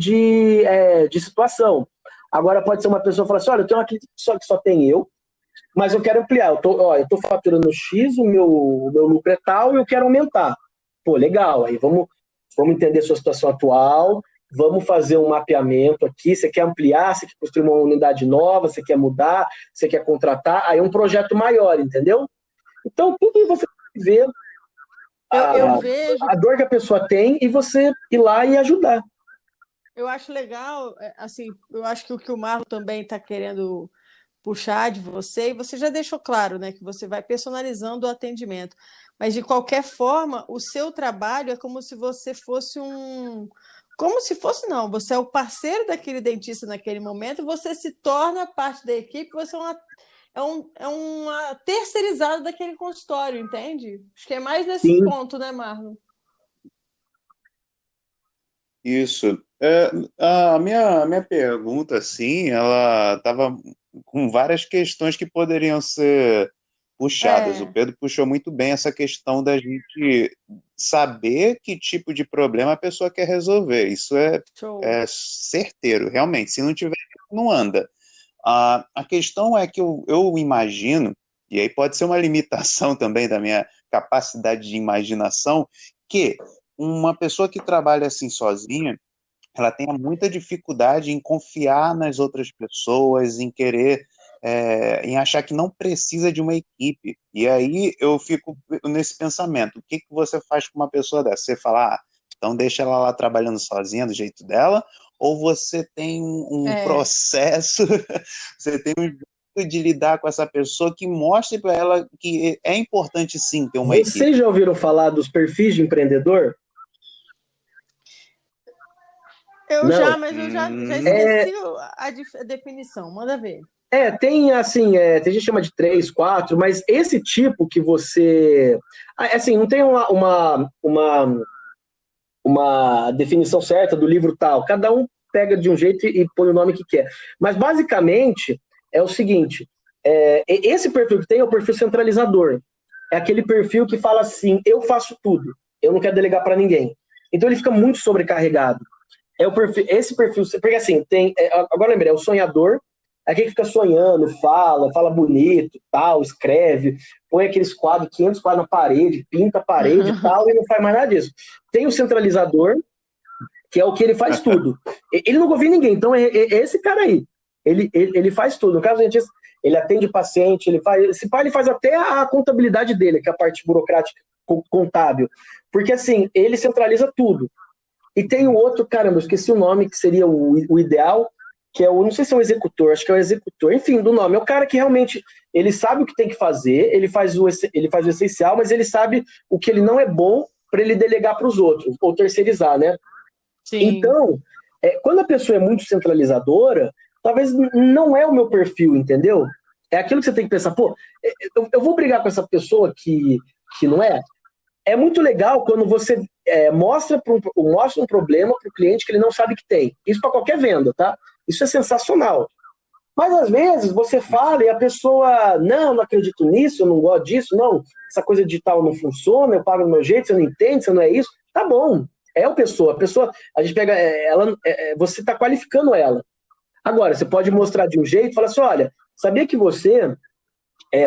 situação. Agora pode ser uma pessoa que fala assim, olha, eu tenho uma clínica que só tem eu, mas eu quero ampliar, eu tô faturando X, o meu lucro é tal e eu quero aumentar. Pô, legal, aí vamos entender a sua situação atual, vamos fazer um mapeamento aqui, você quer ampliar, você quer construir uma unidade nova, você quer mudar, você quer contratar, aí é um projeto maior, entendeu? Então, tudo você vê a dor que a pessoa tem e você ir lá e ajudar. Eu acho legal, assim, eu acho que o que o Marlon também está querendo puxar de você, e você já deixou claro, né, que você vai personalizando o atendimento. Mas, de qualquer forma, o seu trabalho é como se você fosse não, você é o parceiro daquele dentista naquele momento, você se torna parte da equipe, você é uma terceirizada daquele consultório, entende? Acho que é mais nesse ponto, né, Marlon? Isso. A minha pergunta, assim, ela estava com várias questões que poderiam ser puxadas. O Pedro puxou muito bem essa questão da gente saber que tipo de problema a pessoa quer resolver. Isso é certeiro, realmente. Se não tiver, não anda. A questão é que eu imagino, e aí pode ser uma limitação também da minha capacidade de imaginação, que uma pessoa que trabalha assim sozinha, ela tenha muita dificuldade em confiar nas outras pessoas, em querer, em achar que não precisa de uma equipe. E aí eu fico nesse pensamento, o que você faz com uma pessoa dessa? Você fala, então deixa ela lá trabalhando sozinha do jeito dela, ou você tem um processo, você tem um jeito de lidar com essa pessoa que mostre para ela que é importante sim ter uma equipe. Vocês já ouviram falar dos perfis de empreendedor? Mas eu já esqueci a definição. Manda ver. Tem assim, tem gente que chama de 3, 4, mas esse tipo que você... Assim, não tem uma definição certa do livro tal. Cada um pega de um jeito e põe o nome que quer. Mas, basicamente, é o seguinte, esse perfil que tem é o perfil centralizador. É aquele perfil que fala assim, eu faço tudo, eu não quero delegar para ninguém. Então, ele fica muito sobrecarregado. Esse perfil, porque assim, agora lembrei, é o sonhador, aquele que fica sonhando, fala bonito, tal, escreve, põe aqueles quadros, 500 quadros na parede, pinta a parede e tal, e não faz mais nada disso. Tem o centralizador, que é o que ele faz tudo. Ele não confia em ninguém, então é esse cara aí. Ele faz tudo. No caso, a gente, ele atende paciente, ele faz até a contabilidade dele, que é a parte burocrática contábil. Porque assim, ele centraliza tudo. E tem o outro, caramba, eu esqueci o nome, que seria o ideal, que é não sei se é o executor, acho que é o executor, enfim, do nome. É o cara que realmente, ele sabe o que tem que fazer, ele faz o essencial, mas ele sabe o que ele não é bom para ele delegar para os outros, ou terceirizar, né? Sim. Então, quando a pessoa é muito centralizadora, talvez não é o meu perfil, entendeu? É aquilo que você tem que pensar, pô, eu vou brigar com essa pessoa que não é? É muito legal quando você mostra um problema para o cliente que ele não sabe que tem. Isso para qualquer venda, tá? Isso é sensacional. Mas às vezes você fala e a pessoa, não acredito nisso, eu não gosto disso, não, essa coisa digital não funciona, eu pago do meu jeito, você não entende, você não é isso. Tá bom. É a pessoa, a gente pega, ela, você está qualificando ela. Agora, você pode mostrar de um jeito, falar assim, olha, sabia que você,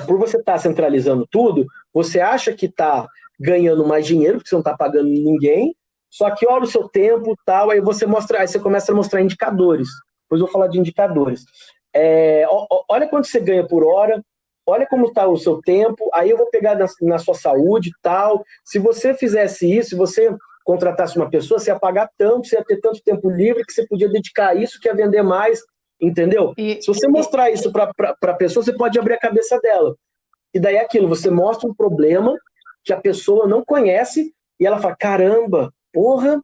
por você estar centralizando tudo, você acha que está ganhando mais dinheiro, porque você não está pagando ninguém, só que olha o seu tempo tal, aí você começa a mostrar indicadores. Depois eu vou falar de indicadores. Olha quanto você ganha por hora, olha como está o seu tempo, aí eu vou pegar na sua saúde e tal. Se você fizesse isso, se você contratasse uma pessoa, você ia pagar tanto, você ia ter tanto tempo livre que você podia dedicar a isso, que ia vender mais, entendeu? Se você mostrar isso para a pessoa, você pode abrir a cabeça dela. E daí é aquilo, você mostra um problema que a pessoa não conhece e ela fala, caramba, porra,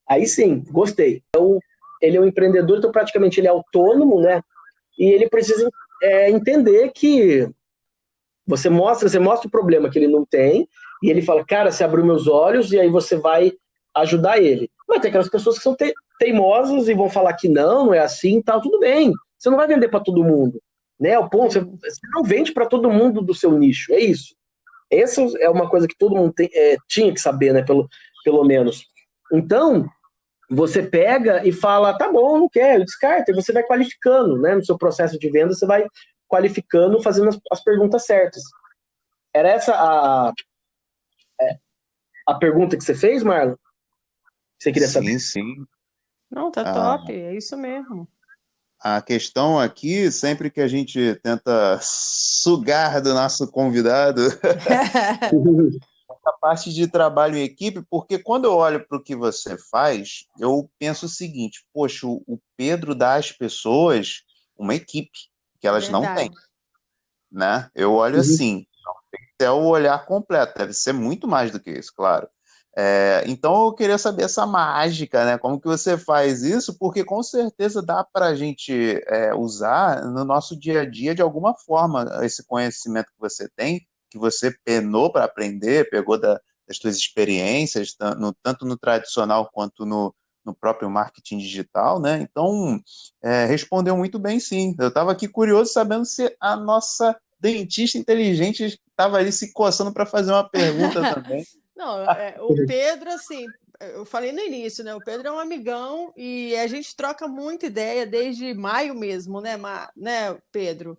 aí sim, gostei. Então, ele é um empreendedor, então praticamente ele é autônomo, né? E ele precisa entender que você mostra o problema que ele não tem, e ele fala, cara, você abriu meus olhos, e aí você vai ajudar ele. Mas tem aquelas pessoas que são teimosas e vão falar que não é assim, tal, tudo bem. Você não vai vender para todo mundo, né? O ponto, você não vende para todo mundo do seu nicho, é isso. Essa é uma coisa que todo mundo tinha que saber, né? Pelo menos. Então, você pega e fala, tá bom, não quero, descarta, e você vai qualificando, né? No seu processo de venda, você vai qualificando, fazendo as perguntas certas. Era essa a pergunta que você fez, Marlon? Você queria saber? Sim. Não, tá top, é isso mesmo. A questão aqui, sempre que a gente tenta sugar do nosso convidado, a parte de trabalho em equipe, porque quando eu olho para o que você faz, eu penso o seguinte, poxa, o Pedro dá às pessoas uma equipe que elas não têm, né? Eu olho assim, tem que ter o olhar completo, deve ser muito mais do que isso, claro. Então eu queria saber essa mágica, né? Como que você faz isso? Porque com certeza dá para a gente usar no nosso dia a dia de alguma forma esse conhecimento que você tem, que você penou para aprender, pegou das suas experiências, tanto no tradicional quanto no próprio marketing digital, né? Então respondeu muito bem, sim. Eu estava aqui curioso sabendo se a nossa dentista inteligente estava ali se coçando para fazer uma pergunta também. Não, o Pedro, assim, eu falei no início, né? O Pedro é um amigão e a gente troca muita ideia desde maio mesmo, né, Pedro?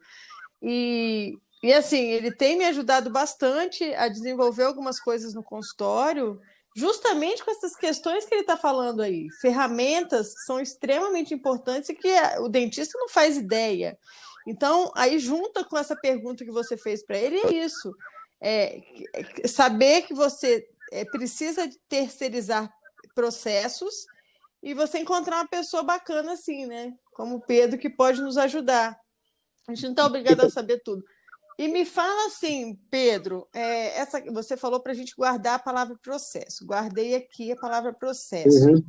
E assim, ele tem me ajudado bastante a desenvolver algumas coisas no consultório, justamente com essas questões que ele está falando aí. Ferramentas que são extremamente importantes e que o dentista não faz ideia. Então, aí junta com essa pergunta que você fez para ele, é isso. Saber que você precisa de terceirizar processos e você encontrar uma pessoa bacana assim, né? Como o Pedro, que pode nos ajudar. A gente não está obrigado a saber tudo. E me fala assim, Pedro, você falou para a gente guardar a palavra processo. Guardei aqui a palavra processo.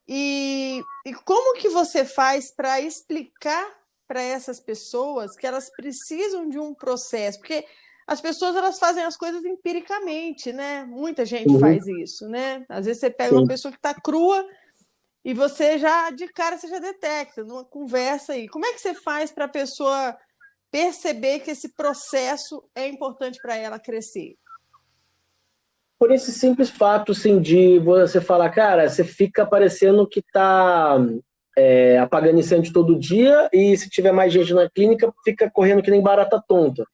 E como que você faz para explicar para essas pessoas que elas precisam de um processo? Porque as pessoas elas fazem as coisas empiricamente, né? Muita gente faz isso, né? Às vezes você pega uma pessoa que está crua e você já, de cara, você já detecta numa conversa aí. Como é que você faz para a pessoa perceber que esse processo é importante para ela crescer? Por esse simples fato, assim, de você falar, cara, você fica parecendo que está apagando incêndio todo dia e se tiver mais gente na clínica, fica correndo que nem barata tonta.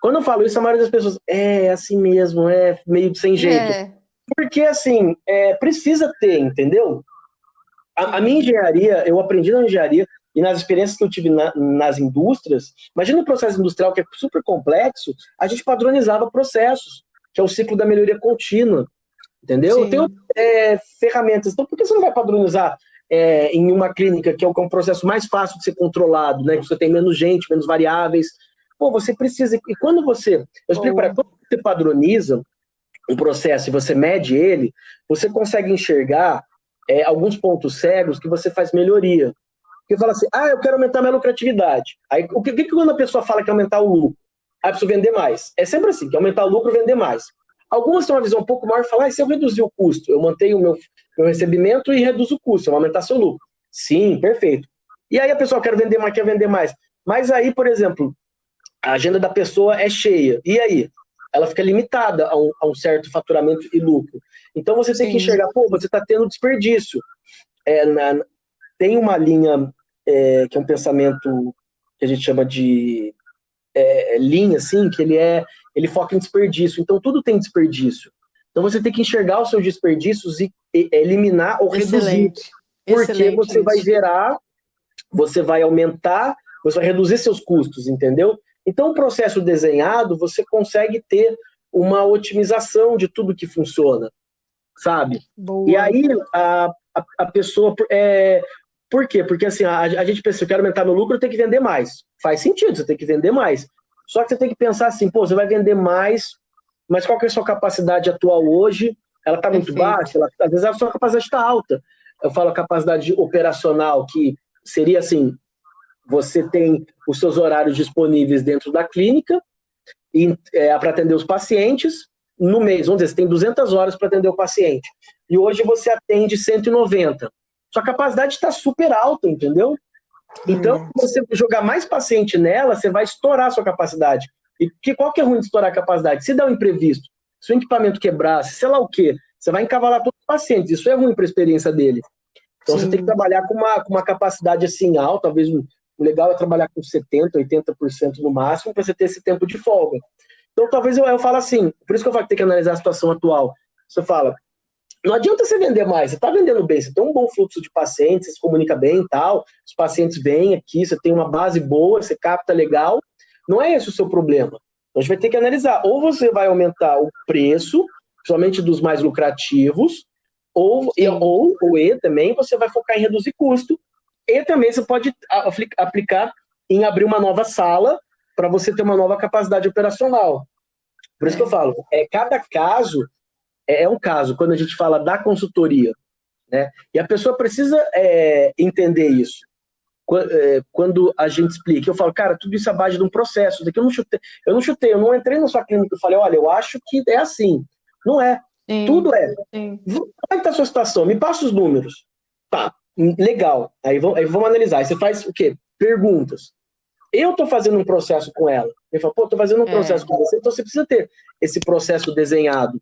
Quando eu falo isso, a maioria das pessoas, é assim mesmo, é meio sem jeito. Porque, assim, precisa ter, entendeu? A minha engenharia, eu aprendi na engenharia e nas experiências que eu tive nas indústrias, imagina um processo industrial que é super complexo, a gente padronizava processos, que é o ciclo da melhoria contínua, entendeu? Eu tenho ferramentas, então por que você não vai padronizar em uma clínica, que é um processo mais fácil de ser controlado, né? Que você tem menos gente, menos variáveis. Pô, você precisa... E quando você... Eu explico para quando você padroniza um processo e você mede ele, você consegue enxergar alguns pontos cegos que você faz melhoria. Porque fala assim, eu quero aumentar minha lucratividade. Aí, o que quando a pessoa fala que aumentar o lucro? Eu preciso vender mais. É sempre assim, que aumentar o lucro, vender mais. Algumas têm uma visão um pouco maior e falam, se eu reduzir o custo, eu mantenho o meu recebimento e reduzo o custo, eu vou aumentar seu lucro. Sim, perfeito. E aí a pessoa quer vender mais. Mas aí, por exemplo, a agenda da pessoa é cheia. E aí? ela fica limitada a um certo faturamento e lucro. Então você tem que enxergar, pô, você está tendo desperdício. Tem uma linha que é um pensamento que a gente chama de linha, assim, que ele foca em desperdício. Então tudo tem desperdício. Então você tem que enxergar os seus desperdícios e eliminar ou reduzir. Porque você vai gerar, você vai aumentar, você vai reduzir seus custos, entendeu? Então o processo desenhado, você consegue ter uma otimização de tudo que funciona, sabe? Boa. E aí a pessoa... por quê? Porque assim, a gente pensa, eu quero aumentar meu lucro, eu tenho que vender mais. Faz sentido, você tem que vender mais. Só que você tem que pensar assim, pô, você vai vender mais, mas qual que é a sua capacidade atual hoje? Ela está muito baixa? Às vezes a sua capacidade está alta. Eu falo a capacidade operacional, que seria assim, você tem os seus horários disponíveis dentro da clínica para atender os pacientes. No mês, vamos dizer, você tem 200 horas para atender o paciente. E hoje você atende 190. Sua capacidade está super alta, entendeu? Então, se você jogar mais paciente nela, você vai estourar a sua capacidade. E qual que é ruim de estourar a capacidade? Se der um imprevisto, se o equipamento quebrar, sei lá o quê, você vai encavalar todos os pacientes. Isso é ruim para a experiência dele. Então, você tem que trabalhar com uma capacidade assim alta. Talvez o legal é trabalhar com 70%, 80% no máximo, para você ter esse tempo de folga. Então, talvez eu falo assim, por isso que eu falo que tem que analisar a situação atual. Você fala, não adianta você vender mais, você está vendendo bem, você tem um bom fluxo de pacientes, você se comunica bem e tal, os pacientes vêm aqui, você tem uma base boa, você capta legal, não é esse o seu problema. Então, a gente vai ter que analisar, ou você vai aumentar o preço, somente dos mais lucrativos, ou também você vai focar em reduzir custo, e também você pode aplicar em abrir uma nova sala para você ter uma nova capacidade operacional. Por isso que eu falo, cada caso é um caso, quando a gente fala da consultoria, né? E a pessoa precisa entender isso. Quando a gente explica, eu falo, cara, tudo isso é a base de um processo. Daqui eu não entrei na sua clínica e falei, olha, eu acho que é assim. Não é. Tudo é. Como é que está a sua situação? Me passa os números. Tá, legal. Aí vamos analisar. Aí você faz o quê? Perguntas. Eu estou fazendo um processo com ela. Ele fala, pô, estou fazendo um processo com você, então você precisa ter esse processo desenhado.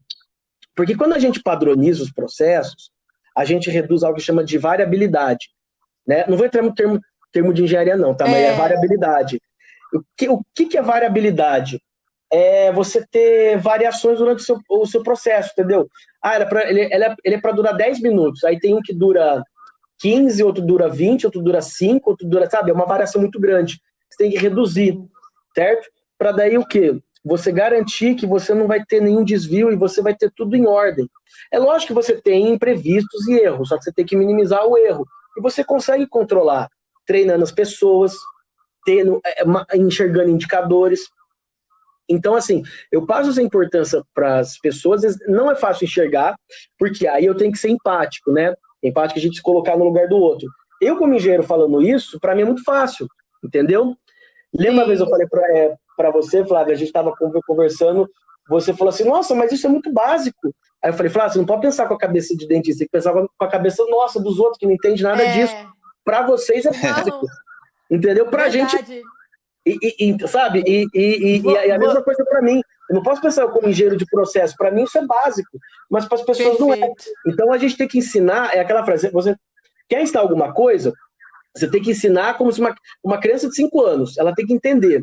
Porque quando a gente padroniza os processos, a gente reduz algo que chama de variabilidade. Né? Não vou entrar no termo de engenharia não, tá? Mas é variabilidade. O que é variabilidade? É você ter variações durante o seu processo, entendeu? Ele é para durar 10 minutos, aí tem um que dura 15, outro dura 20, outro dura 5, outro dura, sabe? É uma variação muito grande. Você tem que reduzir, certo? Para daí o quê? Você garantir que você não vai ter nenhum desvio e você vai ter tudo em ordem. É lógico que você tem imprevistos e erros, só que você tem que minimizar o erro. E você consegue controlar, treinando as pessoas, enxergando indicadores. Então, assim, eu passo essa importância para as pessoas, não é fácil enxergar, porque aí eu tenho que ser empático, né? Empático é a gente se colocar no lugar do outro. Eu, como engenheiro, falando isso, para mim é muito fácil, entendeu? Lembra uma vez eu falei para você, Flávia, a gente estava conversando, você falou assim, nossa, mas isso é muito básico. Aí eu falei, Flávia, você não pode pensar com a cabeça de dentista, você tem que pensar com a cabeça, nossa, dos outros, que não entende nada disso. Para vocês é básico, entendeu? Para a gente... sabe? E a mesma coisa para mim. Eu não posso pensar como engenheiro de processo. Para mim isso é básico, mas para as pessoas não é. Então a gente tem que ensinar, é aquela frase, você quer ensinar alguma coisa, você tem que ensinar como se uma criança de 5 anos, ela tem que entender.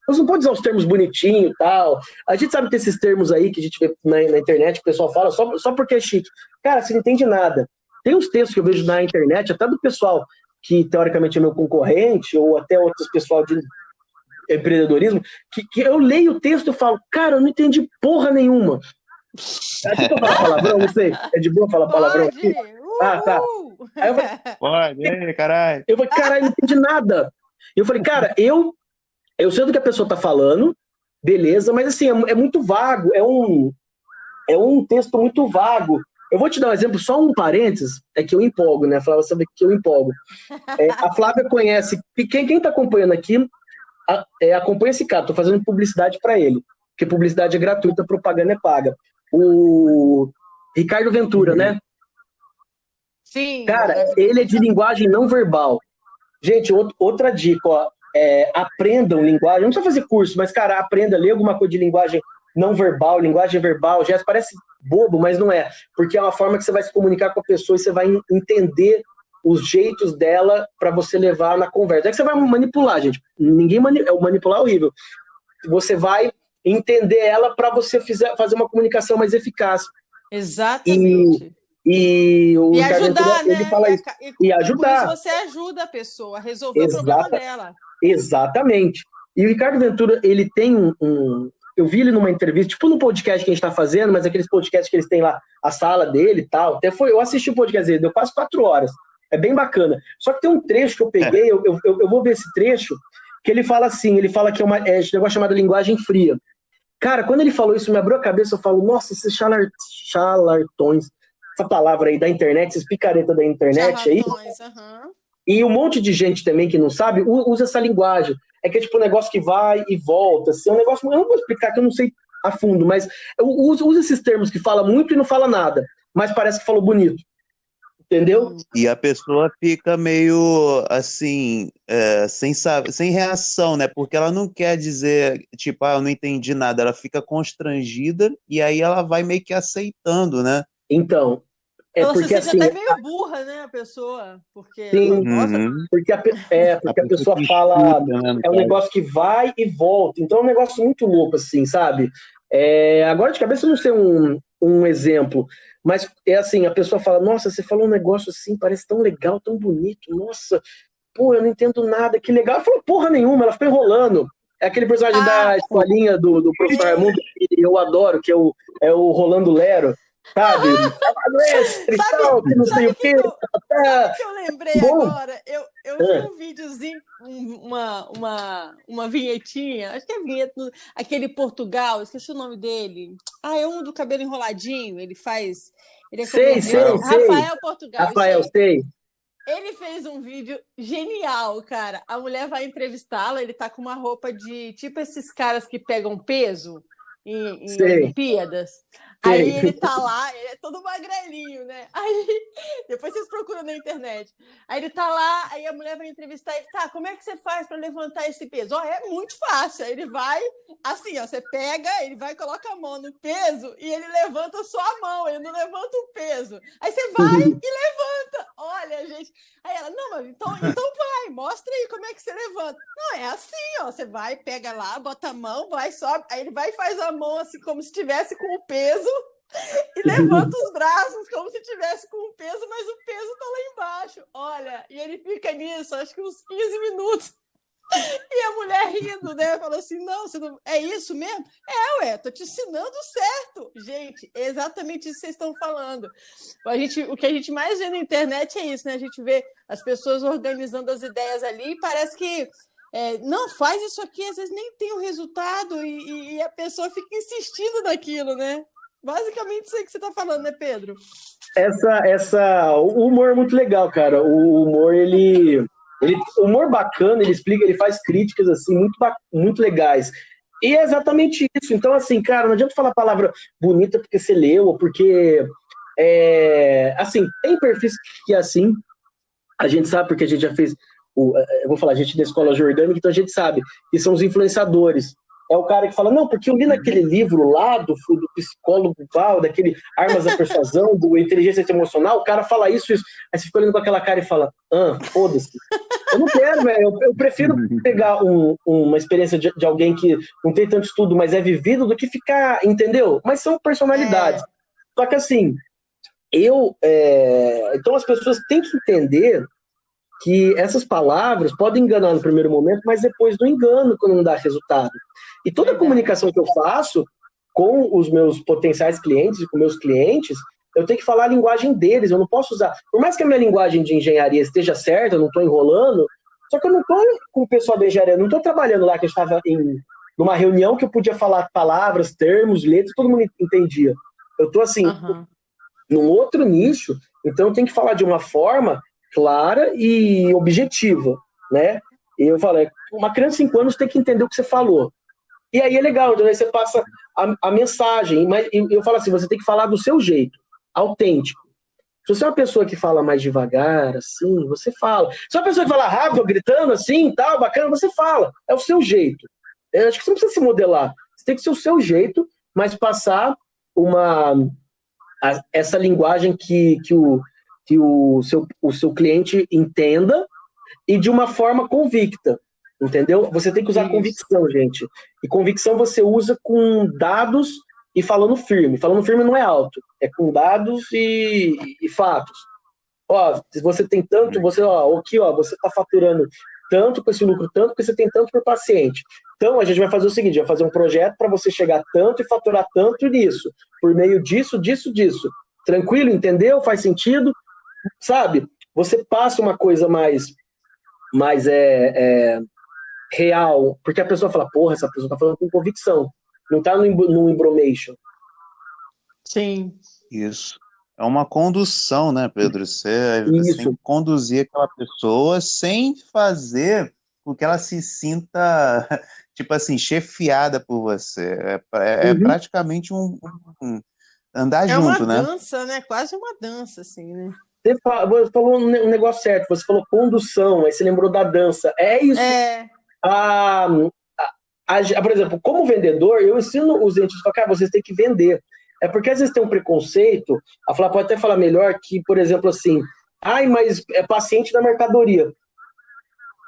Você não pode usar os termos bonitinhos e tal. A gente sabe ter esses termos aí que a gente vê na internet, que o pessoal fala só porque é chique. Cara, você não entende nada. Tem uns textos que eu vejo na internet, até do pessoal que teoricamente é meu concorrente, ou até outros pessoal de empreendedorismo, que eu leio o texto e falo, cara, eu não entendi porra nenhuma. É de boa falar palavrão? Não sei. É de boa falar palavrão aqui? Ah, tá. Aí eu falei, pode, caralho. Eu falei, caralho, não entendi nada. E eu falei, cara, eu sei do que a pessoa tá falando, beleza, mas assim, é muito vago, é um texto muito vago. Eu vou te dar um exemplo, só um parênteses, é que eu empolgo, né? A Flávia sabe que eu empolgo. A Flávia conhece, quem tá acompanhando aqui, acompanha esse cara, tô fazendo publicidade para ele, porque publicidade é gratuita, propaganda é paga. O Ricardo Ventura, né? Sim. Cara, ele é de linguagem não verbal. Gente, outra dica, ó, aprendam linguagem, não precisa fazer curso, mas, cara, aprenda, lê alguma coisa de linguagem não verbal, linguagem verbal, gesto, parece bobo, mas não é. Porque é uma forma que você vai se comunicar com a pessoa e você vai entender os jeitos dela para você levar na conversa. É que você vai manipular, gente. Manipular é horrível. Você vai entender ela para você fazer uma comunicação mais eficaz. Exatamente. E o E Ricardo ajudar, Ventura, né? ele fala isso. E ajudar. Por isso você ajuda a pessoa a resolver o problema dela. Exatamente. E o Ricardo Ventura, ele tem eu vi ele numa entrevista, tipo no podcast que a gente tá fazendo, mas aqueles podcasts que eles têm lá, a sala dele e tal. Eu assisti o podcast dele, deu quase 4 horas. É bem bacana. Só que tem um trecho que eu peguei, eu vou ver esse trecho, que ele fala assim, ele fala que é um negócio chamado linguagem fria. Cara, quando ele falou isso, me abriu a cabeça, eu falo, nossa, esses charlatões, essa palavra aí da internet, esses picareta da internet aí, e um monte de gente também que não sabe, usa essa linguagem. É que é tipo um negócio que vai e volta, assim, é um negócio, eu não vou explicar que eu não sei a fundo, mas usa esses termos que fala muito e não fala nada, mas parece que falou bonito. Entendeu? E a pessoa fica meio assim, sem reação, né? Porque ela não quer dizer, tipo, eu não entendi nada. Ela fica constrangida e aí ela vai meio que aceitando, né? Então, porque assim... até meio burra, né, a pessoa? Porque, sim, porque a pessoa fala... É um negócio que vai e volta. Então é um negócio muito louco, assim, sabe? Agora de cabeça eu não sei um exemplo, mas é assim, a pessoa fala, nossa, você falou um negócio assim, parece tão legal, tão bonito, nossa, pô, eu não entendo nada, que legal. Ela falou porra nenhuma, ela ficou enrolando. É aquele personagem da escolinha do professor Raimundo que eu adoro, que é o Rolando Lero, sabe? Sabe o que eu lembrei agora? Eu vi um videozinho, uma vinhetinha, acho que é vinheta, aquele Portugal, esqueci o nome dele. É um do cabelo enroladinho, ele é sei. Rafael Portugal. Rafael, sei. Ele fez um vídeo genial, cara. A mulher vai entrevistá-lo, ele tá com uma roupa de tipo esses caras que pegam peso em Olimpíadas. Aí ele tá lá, ele é todo magrelinho, né? Aí, depois vocês procuram na internet. Aí ele tá lá, aí a mulher vai entrevistar ele, tá, como é que você faz para levantar esse peso? É muito fácil. Aí ele vai, assim, você pega, ele vai, coloca a mão no peso e ele levanta só a mão, ele não levanta o peso. Aí você vai e levanta. Olha, gente. Aí ela, não, mas então vai, mostra aí como é que você levanta. Não, é assim, você vai, pega lá, bota a mão, vai, sobe, aí ele vai e faz a mão assim, como se estivesse com o peso, e levanta os braços como se estivesse com o peso, mas o peso tá lá embaixo. Olha, e ele fica nisso, acho que uns 15 minutos. E a mulher rindo, né? Falou assim, não, você não... é isso mesmo? Tô te ensinando certo. Gente, é exatamente isso que vocês estão falando. O que a gente mais vê na internet é isso, né? A gente vê as pessoas organizando as ideias ali e parece que não, faz isso aqui, às vezes nem tem o resultado e a pessoa fica insistindo naquilo, né? Basicamente isso aí que você está falando, né, Pedro? O humor é muito legal, cara. O humor, humor bacana, ele explica, ele faz críticas, assim, muito legais. E é exatamente isso. Então, assim, cara, não adianta falar a palavra bonita porque você leu, ou porque... assim, tem perfis que é assim, a gente sabe porque a gente já fez... eu vou falar, a gente da escola jordânica, então a gente sabe que são os influenciadores. É o cara que fala, não, porque eu li naquele livro lá do psicólogo Val, daquele Armas da Persuasão, do Inteligência Emocional, o cara fala isso. Aí você fica olhando com aquela cara e fala, foda-se. Eu não quero, velho. Eu prefiro pegar uma experiência de alguém que não tem tanto estudo, mas é vivido, do que ficar, entendeu? Mas são personalidades. Só que assim, então as pessoas têm que entender que essas palavras podem enganar no primeiro momento, mas depois não engano quando não dá resultado. E toda a comunicação que eu faço com os meus potenciais clientes e com meus clientes, eu tenho que falar a linguagem deles, eu não posso usar... Por mais que a minha linguagem de engenharia esteja certa, eu não estou enrolando, só que eu não estou com o pessoal da engenharia, eu não estou trabalhando lá, que eu estava numa reunião que eu podia falar palavras, termos, letras, todo mundo entendia. Eu estou assim, num outro nicho, então eu tenho que falar de uma forma clara e objetiva, né? E eu falei, uma criança de 5 anos tem que entender o que você falou. E aí é legal, então aí você passa a mensagem, mas eu falo assim, você tem que falar do seu jeito, autêntico. Se você é uma pessoa que fala mais devagar, assim, você fala. Se é uma pessoa que fala rápido, gritando, assim, tal, bacana, você fala. É o seu jeito. Eu acho que você não precisa se modelar. Você tem que ser o seu jeito, mas passar essa linguagem que o seu cliente entenda e de uma forma convicta, entendeu? Você tem que usar convicção, gente. E convicção você usa com dados e falando firme. Falando firme não é alto, é com dados e fatos. Ó, se você tem tanto, você está faturando tanto com esse lucro, tanto, porque você tem tanto por paciente. Então, a gente vai fazer o seguinte, vai fazer um projeto para você chegar tanto e faturar tanto nisso, por meio disso. Tranquilo, entendeu? Faz sentido? Sabe? Você passa uma coisa mais real, porque a pessoa fala, porra, essa pessoa tá falando com convicção, não tá no embromation. Sim. Isso. É uma condução, né, Pedro? Você tem que conduzir aquela pessoa sem fazer com que ela se sinta, tipo assim, chefiada por você. É praticamente andar junto, né? É uma dança, né? Quase uma dança, assim, né? Você falou um negócio certo, você falou condução, aí você lembrou da dança. É isso. Por exemplo, como vendedor, eu ensino os dentistas, cara, vocês têm que vender. É porque às vezes tem um preconceito, a Flá pode até falar melhor que, por exemplo, assim, mas é paciente da mercadoria.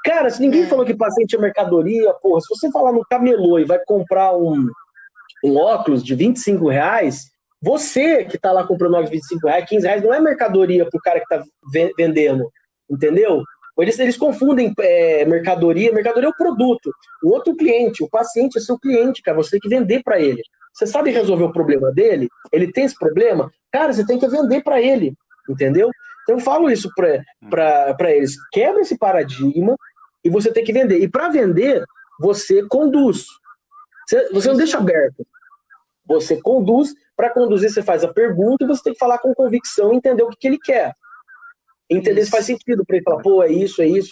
Cara, se ninguém falou que paciente é mercadoria, porra, se você falar no camelô e vai comprar um óculos de R$25, você que tá lá comprando óculos de R$25, R$15, não é mercadoria pro cara que tá vendendo, entendeu? Eles confundem mercadoria. Mercadoria é o produto. O outro cliente, o paciente é seu cliente, cara. Você tem que vender para ele. Você sabe resolver o problema dele? Ele tem esse problema? Cara, você tem que vender para ele, entendeu? Então eu falo isso para eles. Quebra esse paradigma e você tem que vender. E para vender, você conduz. Você não deixa aberto. Você conduz. Para conduzir, você faz a pergunta e você tem que falar com convicção e entender o que ele quer. Entender se faz sentido para ele falar, pô, é isso. É isso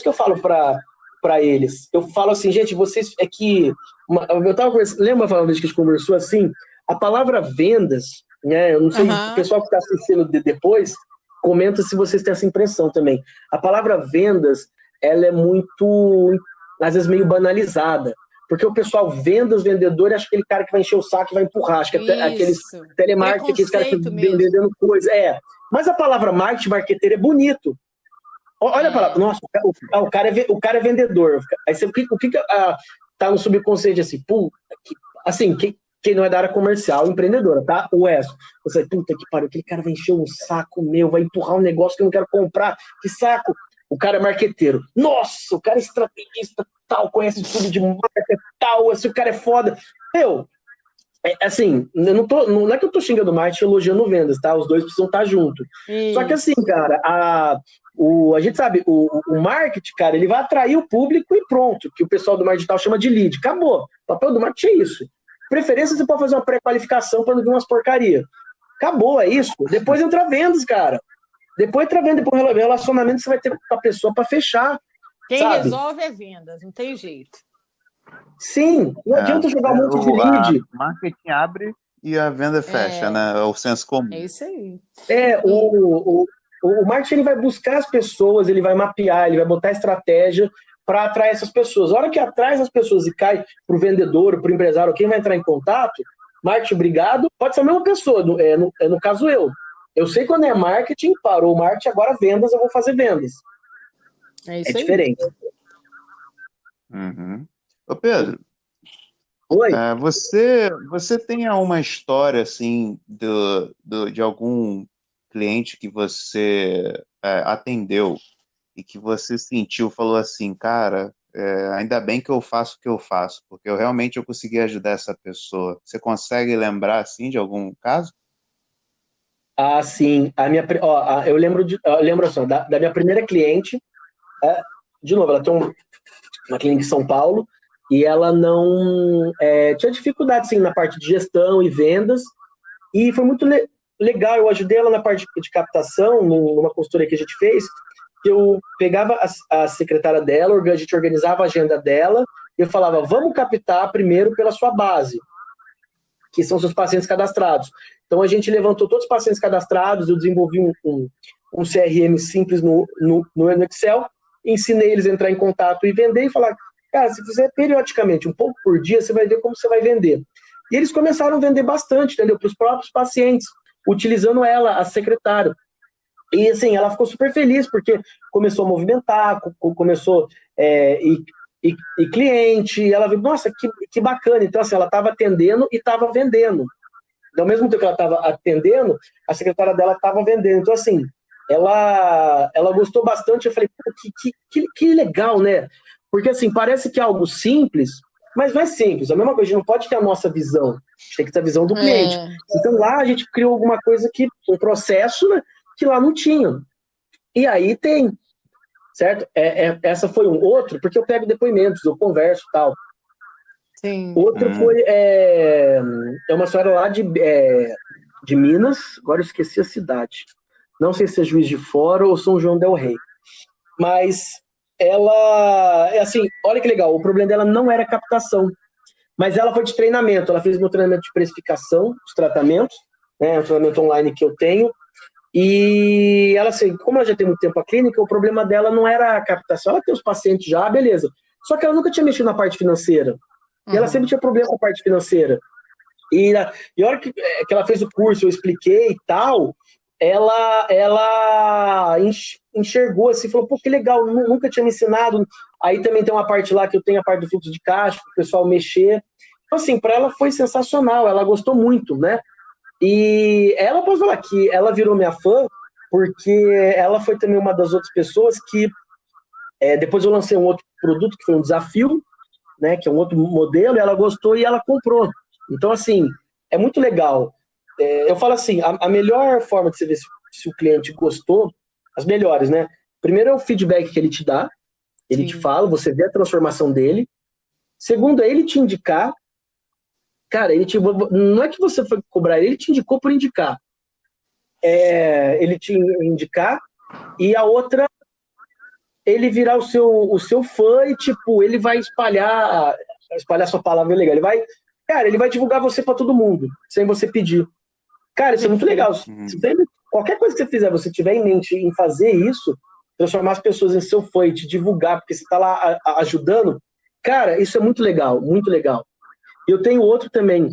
que eu falo para eles. Eu falo assim, gente, vocês é que... eu tava conversando, lembra uma vez que a gente conversou assim? A palavra vendas, né? Eu não sei, o pessoal que está assistindo depois, comenta se vocês têm essa impressão também. A palavra vendas, ela é muito, às vezes, meio banalizada. Porque o pessoal vende os vendedores, acha aquele cara que vai encher o saco e vai empurrar. Acho que aqueles telemarketing, aqueles caras que vendendo coisa. Mas a palavra marketeiro é bonito. Olha a palavra. Nossa, o cara é vendedor. Aí o que tá no subconsciente assim? Assim, quem não é da área comercial, empreendedora, tá? O Wesley. Você, puta que pariu, aquele cara vai encher um saco meu, vai empurrar um negócio que eu não quero comprar. Que saco! O cara é marqueteiro. Nossa, o cara é estrategista, tal, conhece tudo de marca, tal, assim, o cara é foda. Assim, não é que eu tô xingando marketing, elogiando vendas, tá? Os dois precisam estar juntos. Só que assim, cara, a gente sabe, o marketing, cara, ele vai atrair o público e pronto, que o pessoal do marketing digital chama de lead. Acabou. O papel do marketing é isso. Preferência, você pode fazer uma pré-qualificação para não vir umas porcaria. Acabou, é isso. Depois entra vendas, cara. Depois entra vendas, depois relacionamento você vai ter com a pessoa para fechar. Quem resolve é vendas, não tem jeito. Sim, não adianta jogar um monte de lead. O marketing abre e a venda fecha, né? É o senso comum. É isso aí. O marketing ele vai buscar as pessoas, ele vai mapear, ele vai botar estratégia para atrair essas pessoas. A hora que atrai as pessoas e cai para o vendedor, para o empresário, quem vai entrar em contato, marketing, obrigado, pode ser a mesma pessoa, no caso eu. Eu sei quando é marketing, parou o marketing, agora vendas, eu vou fazer vendas. É isso aí. Diferente. Uhum. Ô Pedro, oi? Você tem alguma história assim de algum cliente que você atendeu e que você sentiu, falou assim, cara, ainda bem que eu faço o que eu faço, porque eu consegui ajudar essa pessoa. Você consegue lembrar assim de algum caso? Ah, sim. Eu lembro assim, da minha primeira cliente. De novo, ela tem uma clínica em São Paulo e ela não tinha dificuldade sim, na parte de gestão e vendas, e foi muito legal. Eu ajudei ela na parte de captação, numa consultoria que a gente fez. Eu pegava a secretária dela, a gente organizava a agenda dela, e eu falava, vamos captar primeiro pela sua base, que são seus pacientes cadastrados. Então a gente levantou todos os pacientes cadastrados, eu desenvolvi um CRM simples no Excel, ensinei eles a entrar em contato e vender, e falar, cara, se fizer periodicamente, um pouco por dia, você vai ver como você vai vender. E eles começaram a vender bastante, entendeu? Para os próprios pacientes, utilizando ela, a secretária. E assim, ela ficou super feliz, porque começou a movimentar, começou e cliente, e ela viu, nossa, que bacana. Então, assim, ela estava atendendo e estava vendendo. Então, ao mesmo tempo que ela estava atendendo, a secretária dela estava vendendo. Então, assim, ela gostou bastante. Eu falei, pô, que legal, né? Porque, assim, parece que é algo simples, mas não é simples. A mesma coisa, a gente não pode ter a nossa visão. A gente tem que ter a visão do cliente. Então, lá a gente criou alguma coisa um processo, né, que lá não tinha. E aí tem, certo? Essa foi um outro, porque eu pego depoimentos, eu converso e tal. Sim. Outro foi uma senhora lá de Minas, agora eu esqueci a cidade. Não sei se é Juiz de Fora ou São João del Rei. Mas ela, assim, olha que legal, o problema dela não era captação, mas ela foi de treinamento, ela fez meu treinamento de precificação dos tratamentos, né, o treinamento online que eu tenho, e ela, assim, como ela já tem muito tempo a clínica, o problema dela não era a captação, ela tem os pacientes já, beleza, só que ela nunca tinha mexido na parte financeira, e ela sempre tinha problema com a parte financeira, e a hora que ela fez o curso, eu expliquei e tal, ela enxergou assim, falou, pô, que legal, nunca tinha me ensinado. Aí também tem uma parte lá que eu tenho a parte do fluxo de caixa, para o pessoal mexer. Então, assim, para ela foi sensacional, ela gostou muito, né? E ela pode falar que ela virou minha fã, porque ela foi também uma das outras pessoas que depois eu lancei um outro produto, que foi um desafio, né, que é um outro modelo, e ela gostou e ela comprou. Então, assim, é muito legal. Eu falo assim, a melhor forma de você ver se o cliente gostou, as melhores, né? Primeiro é o feedback que ele te dá, ele te fala, você vê a transformação dele. Segundo é ele te indicar. Cara, não é que você foi cobrar, ele te indicou por indicar. Ele te indicar, e a outra, ele virar o seu fã e, tipo, ele vai espalhar sua palavra legal. Ele vai divulgar você para todo mundo, sem você pedir. Cara, isso é muito legal. Qualquer coisa que você fizer, você tiver em mente em fazer isso, transformar as pessoas em seu fã e te divulgar, porque você está lá ajudando, cara, isso é muito legal, muito legal. E eu tenho outro também,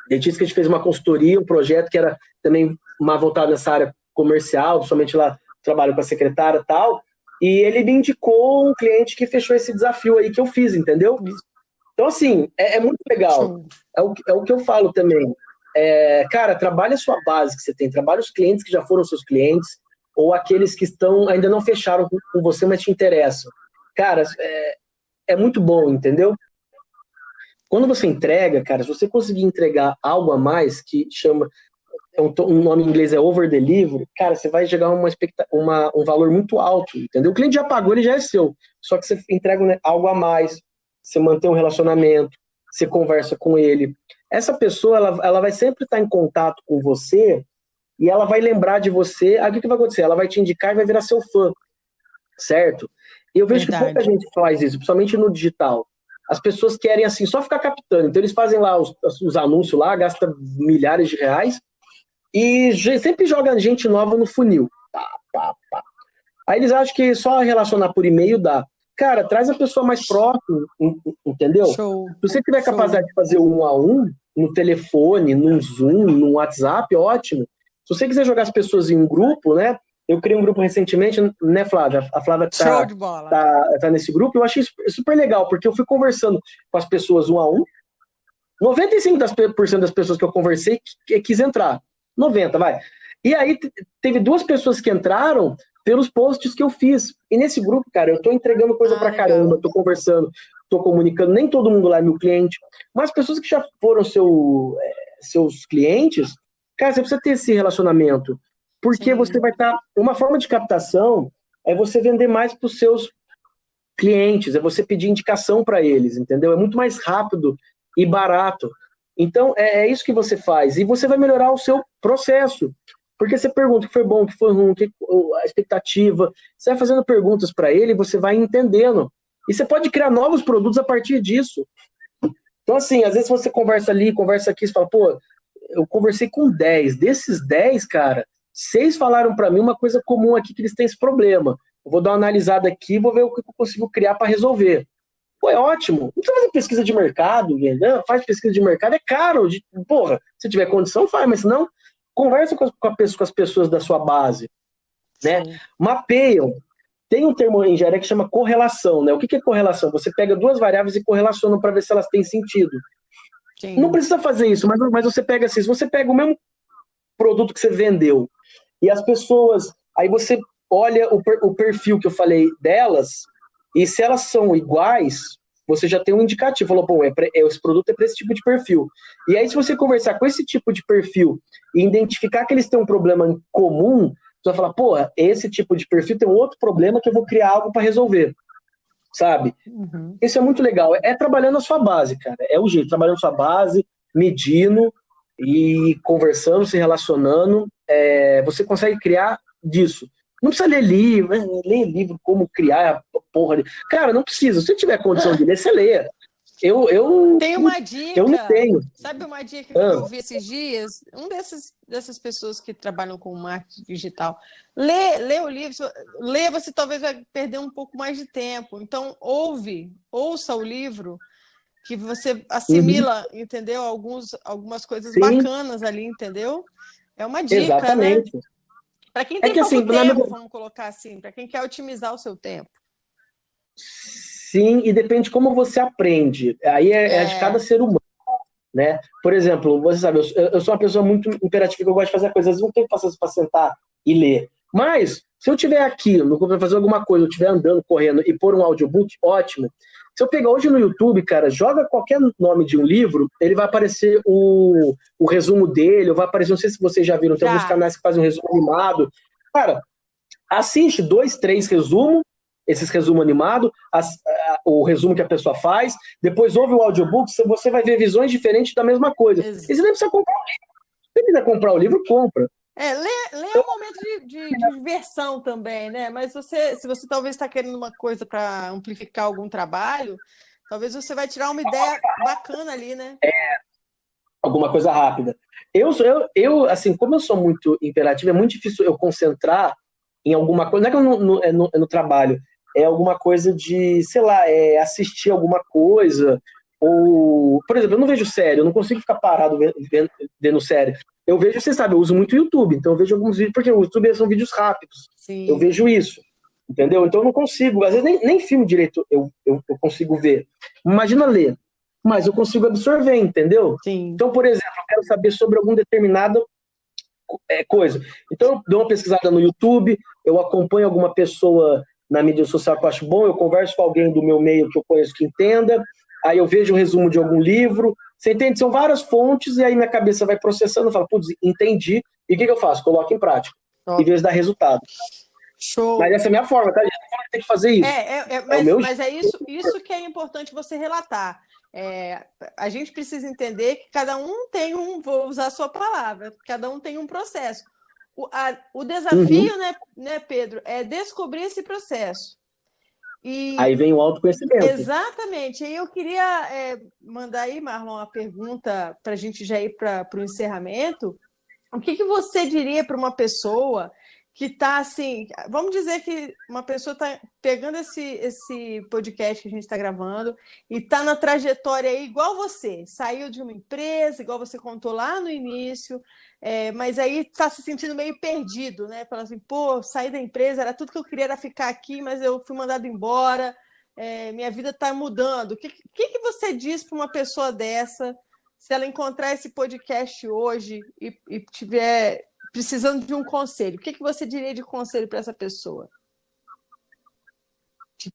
dentista, que a gente fez uma consultoria, um projeto que era também voltado nessa área comercial, somente lá trabalho com a secretária e tal, e ele me indicou um cliente que fechou esse desafio aí que eu fiz, entendeu? Então, assim, é muito legal. É o que eu falo também. Cara, trabalha a sua base que você tem, trabalha os clientes que já foram seus clientes, ou aqueles que ainda não fecharam com você, mas te interessam. Cara, é muito bom, entendeu? Quando você entrega, cara, se você conseguir entregar algo a mais, que chama, um nome em inglês é over delivery, cara, você vai chegar um valor muito alto, entendeu? O cliente já pagou, ele já é seu, só que você entrega, né, algo a mais, você mantém um relacionamento, você conversa com ele. Essa pessoa, ela vai sempre estar em contato com você e ela vai lembrar de você. Aí o que vai acontecer? Ela vai te indicar e vai virar seu fã, certo? E eu vejo que pouca gente faz isso, principalmente no digital. As pessoas querem, assim, só ficar captando. Então, eles fazem lá os anúncios lá, gastam milhares de reais e sempre jogam gente nova no funil. Aí eles acham que só relacionar por e-mail dá. Cara, traz a pessoa mais próxima, entendeu? Show. Se você tiver capacidade de fazer 1-a-1, no telefone, num Zoom, num WhatsApp, ótimo. Se você quiser jogar as pessoas em um grupo, né? Eu criei um grupo recentemente, né, Flávia? A Flávia tá nesse grupo. Eu achei super legal, porque eu fui conversando com as pessoas 1-a-1. 95% das pessoas que eu conversei quis entrar. 90, vai. E aí teve 2 pessoas que entraram pelos posts que eu fiz. E nesse grupo, cara, eu tô entregando coisa pra caramba, tô conversando, tô comunicando. Nem todo mundo lá é meu cliente, mas pessoas que já foram seus clientes, cara, você precisa ter esse relacionamento. Porque você vai estar... Uma forma de captação é você vender mais para os seus clientes, é você pedir indicação para eles, entendeu? É muito mais rápido e barato. Então, é isso que você faz. E você vai melhorar o seu processo. Porque você pergunta o que foi bom, o que foi ruim, a expectativa. Você vai fazendo perguntas para ele e você vai entendendo. E você pode criar novos produtos a partir disso. Então, assim, às vezes você conversa ali, conversa aqui, você fala, pô, eu conversei com 10. Desses 10, cara, 6 falaram para mim uma coisa comum aqui, que eles têm esse problema. Eu vou dar uma analisada aqui e vou ver o que eu consigo criar para resolver. Pô, é ótimo. Não precisa fazer pesquisa de mercado, né? Faz pesquisa de mercado, é caro. Porra, se tiver condição, faz, mas se não, conversa com as pessoas da sua base, né? Sim. Mapeiam. Tem um termo em engenharia que chama correlação, né? O que é correlação? Você pega duas variáveis e correlaciona para ver se elas têm sentido. Sim. Não precisa fazer isso, mas você pega assim, se você pega o mesmo produto que você vendeu e as pessoas, aí você olha o perfil que eu falei delas, e se elas são iguais, você já tem um indicativo. Falou, bom, esse produto é para esse tipo de perfil. E aí, se você conversar com esse tipo de perfil e identificar que eles têm um problema em comum, você vai falar, pô, esse tipo de perfil tem um outro problema que eu vou criar algo para resolver, sabe? Uhum. Isso é muito legal. É trabalhando a sua base, cara. É o jeito, trabalhando a sua base, medindo e conversando, se relacionando. Você consegue criar disso. Não precisa ler livro como criar a porra de... Cara, não precisa. Se você tiver condição de ler, você lê. Tem uma dica. Eu não tenho. Sabe uma dica que eu vi esses dias? Dessas pessoas que trabalham com marketing digital. Lê o livro. Lê, você talvez vai perder um pouco mais de tempo. Então, ouça o livro, que você assimila, entendeu? Algumas coisas bacanas ali, entendeu? É uma dica, exatamente, né? Para quem tem pouco tempo, vamos colocar assim, para quem quer otimizar o seu tempo. Sim, e depende de como você aprende. Aí é de cada ser humano, né? Por exemplo, você sabe, eu sou uma pessoa muito imperativa, que eu gosto de fazer coisas, às vezes não tenho paciência para sentar e ler. Mas, se eu estiver aqui, no computador fazer alguma coisa, eu estiver andando, correndo e pôr um audiobook, ótimo. Se eu pegar hoje no YouTube, cara, joga qualquer nome de um livro, ele vai aparecer o resumo dele, ou vai aparecer, não sei se vocês já viram, tem alguns canais que fazem um resumo animado. Cara, assiste 2, 3 resumos, esses resumos animados, o resumo que a pessoa faz, depois ouve o audiobook, você vai ver visões diferentes da mesma coisa. E você nem precisa comprar o livro. Se você quiser comprar o livro, compra. Ler é um momento de diversão também, né? Mas se você talvez está querendo uma coisa para amplificar algum trabalho, talvez você vai tirar uma ideia bacana ali, né? Alguma coisa rápida. Eu, assim, como eu sou muito imperativo, é muito difícil eu concentrar em alguma coisa. Não é que no trabalho, é alguma coisa de, sei lá, assistir alguma coisa. Ou, por exemplo, eu não vejo série, eu não consigo ficar parado vendo série. Eu vejo, você sabe, eu uso muito o YouTube, então eu vejo alguns vídeos, porque o YouTube são vídeos rápidos. Sim. Eu vejo isso, entendeu? Então eu não consigo, às vezes nem filme direito eu consigo ver. Imagina ler, mas eu consigo absorver, entendeu? Sim. Então, por exemplo, eu quero saber sobre algum determinado coisa. Então eu dou uma pesquisada no YouTube, eu acompanho alguma pessoa na mídia social que eu acho bom, eu converso com alguém do meu meio que eu conheço que entenda, aí eu vejo o resumo de algum livro, você entende? São várias fontes, e aí minha cabeça vai processando, eu falo, putz, entendi, e o que eu faço? Coloco em prática, em vez de dar resultado. Show. Mas essa é a minha forma, tá? A gente tem que fazer isso. Mas é isso que é importante você relatar. A gente precisa entender que cada um tem vou usar a sua palavra, cada um tem um processo. O desafio, né, Pedro, é descobrir esse processo. Aí vem o autoconhecimento. Exatamente. E eu queria mandar aí, Marlon, uma pergunta para a gente já ir para o encerramento. O que você diria para uma pessoa que está assim... Vamos dizer que uma pessoa está pegando esse podcast que a gente está gravando e está na trajetória aí igual você. Saiu de uma empresa, igual você contou lá no início, mas aí está se sentindo meio perdido, né? Fala assim, pô, saí da empresa, era tudo que eu queria era ficar aqui, mas eu fui mandado embora, minha vida está mudando. O que você diz para uma pessoa dessa, se ela encontrar esse podcast hoje e tiver precisando de um conselho? O que você diria de conselho para essa pessoa?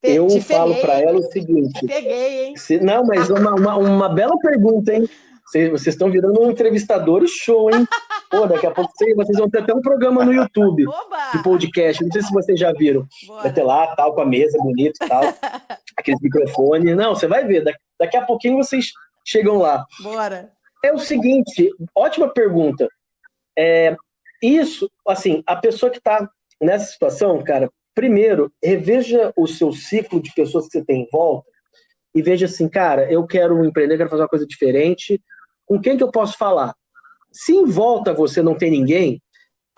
Eu falo para ela o seguinte... Te peguei, hein? Não, mas uma bela pergunta, hein? Vocês estão virando um entrevistador show, hein? Pô, daqui a pouco vocês vão ter até um programa no YouTube. Oba! De podcast. Não sei se vocês já viram. Bora. Vai ter lá, tal, com a mesa bonito e tal. Aqueles microfones. Não, você vai ver. Daqui a pouquinho vocês chegam lá. Bora. É o seguinte, ótima pergunta. Isso, assim, a pessoa que está nessa situação, cara, primeiro, reveja o seu ciclo de pessoas que você tem em volta e veja assim, cara, eu quero empreender, quero fazer uma coisa diferente, com quem que eu posso falar? Se em volta você não tem ninguém,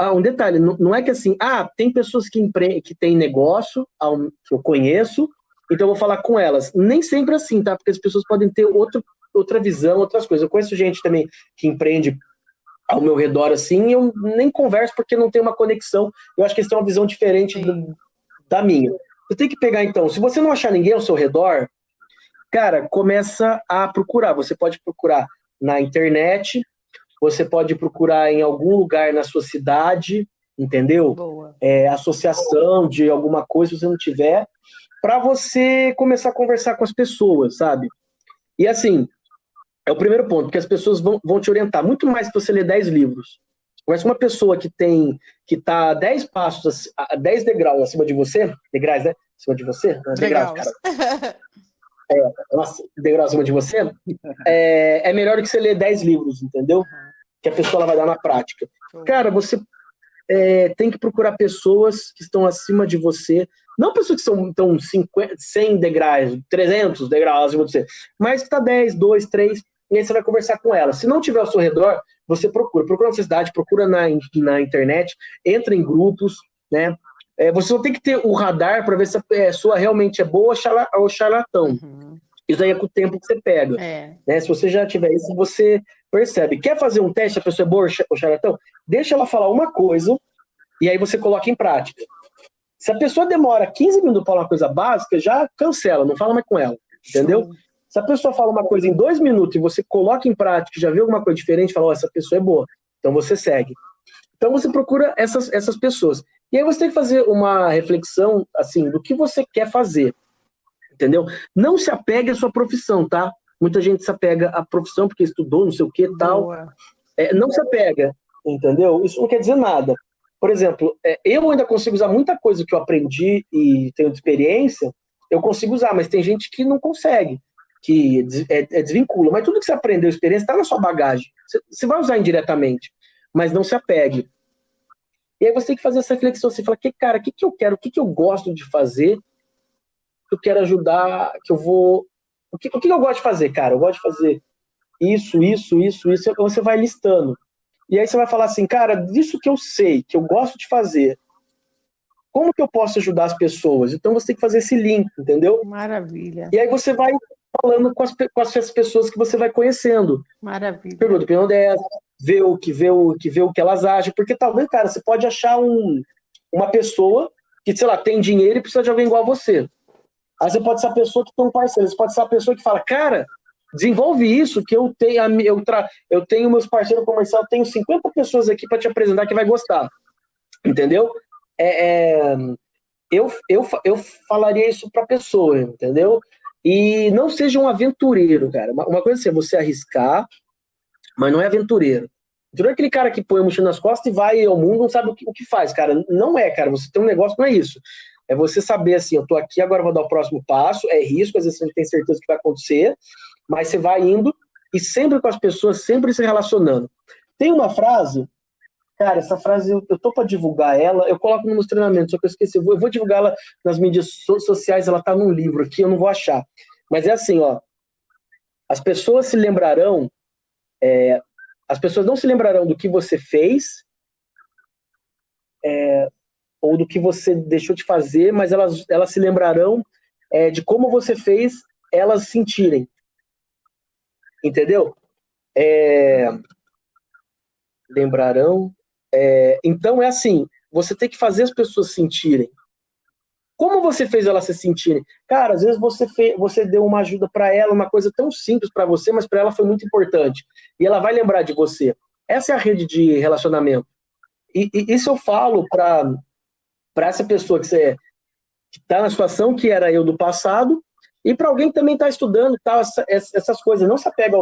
um detalhe, não é que assim, tem pessoas que têm negócio, que eu conheço, então eu vou falar com elas. Nem sempre assim, tá? Porque as pessoas podem ter outra visão, outras coisas. Eu conheço gente também que empreende ao meu redor assim, e eu nem converso porque não tem uma conexão. Eu acho que eles têm uma visão diferente da minha. Você tem que pegar, então, se você não achar ninguém ao seu redor, cara, começa a procurar. Você pode procurar na internet, você pode procurar em algum lugar na sua cidade, entendeu? Associação de alguma coisa, se você não tiver, para você começar a conversar com as pessoas, sabe? E assim, é o primeiro ponto, porque as pessoas vão te orientar, muito mais que você ler 10 livros. Mas uma pessoa que está 10 passos, 10 degraus acima de você, degraus, né? Acima de você? Degraus, cara. Nossa, degraus acima de você, é melhor do que você ler 10 livros, entendeu? Que a pessoa ela vai dar na prática. Cara, você tem que procurar pessoas que estão acima de você, não pessoas que estão 100 degraus, 300 degraus acima de você, mas que está 10, 2, 3, e aí você vai conversar com ela. Se não tiver ao seu redor, você procura na sua cidade, procura na internet, entra em grupos, né? Você só tem que ter o radar para ver se a pessoa realmente é boa ou charlatão. Isso aí é com o tempo que você pega. Né? Se você já tiver isso, você percebe. Quer fazer um teste, a pessoa é boa ou charlatão? Deixa ela falar uma coisa e aí você coloca em prática. Se a pessoa demora 15 minutos para falar uma coisa básica, já cancela, não fala mais com ela. Entendeu? Show. Se a pessoa fala uma coisa em 2 minutos e você coloca em prática, já vê alguma coisa diferente, fala, essa pessoa é boa. Então você segue. Então você procura essas pessoas. E aí você tem que fazer uma reflexão, assim, do que você quer fazer. Entendeu? Não se apegue à sua profissão, tá? Muita gente se apega à profissão porque estudou, não sei o que e tal. Não se apega, entendeu? Isso não quer dizer nada. Por exemplo, eu ainda consigo usar muita coisa que eu aprendi e tenho de experiência, eu consigo usar, mas tem gente que não consegue, que desvincula. Mas tudo que você aprendeu, experiência, está na sua bagagem. Você vai usar indiretamente, mas não se apegue. E aí você tem que fazer essa reflexão. Você fala, cara, o que eu quero, o que eu gosto de fazer, que eu quero ajudar, que eu vou... O que eu gosto de fazer, cara? Eu gosto de fazer isso. Você vai listando. E aí você vai falar assim, cara, disso que eu sei, que eu gosto de fazer, como que eu posso ajudar as pessoas? Então você tem que fazer esse link, entendeu? Maravilha. E aí você vai falando com as pessoas que você vai conhecendo. Maravilha. Pergunta a opinião delas, vê o que elas acham, porque talvez, cara, você pode achar uma pessoa que, sei lá, tem dinheiro e precisa de alguém igual a você. Aí você pode ser a pessoa que tem um parceiro, você pode ser a pessoa que fala, cara, desenvolve isso, que eu tenho meus parceiros comerciais, eu tenho 50 pessoas aqui para te apresentar que vai gostar. Entendeu? Eu falaria isso para a pessoa, entendeu? E não seja um aventureiro, cara. Uma coisa assim, é você arriscar, mas não é aventureiro. Não é aquele cara que põe a mochila nas costas e vai ao mundo, não sabe o que faz, cara. Não é, cara. Você tem um negócio, não é isso. É você saber assim, eu tô aqui, agora vou dar o próximo passo, é risco, às vezes você não tem certeza que vai acontecer, mas você vai indo e sempre com as pessoas, sempre se relacionando. Tem uma frase, cara, essa frase eu tô para divulgar ela, eu coloco nos treinamentos, só que eu esqueci, eu vou divulgar ela nas mídias sociais, ela tá num livro aqui, eu não vou achar. Mas é assim, ó, as pessoas se lembrarão, as pessoas não se lembrarão do que você fez, ou do que você deixou de fazer, mas elas se lembrarão de como você fez elas sentirem. Entendeu? Lembrarão. Então é assim, você tem que fazer as pessoas sentirem. Como você fez elas se sentirem? Cara, às vezes você deu uma ajuda para ela, uma coisa tão simples para você, mas para ela foi muito importante. E ela vai lembrar de você. Essa é a rede de relacionamento. E isso eu falo para essa pessoa que está na situação que era eu do passado, e para alguém que também está estudando tal, essas coisas. Não se apega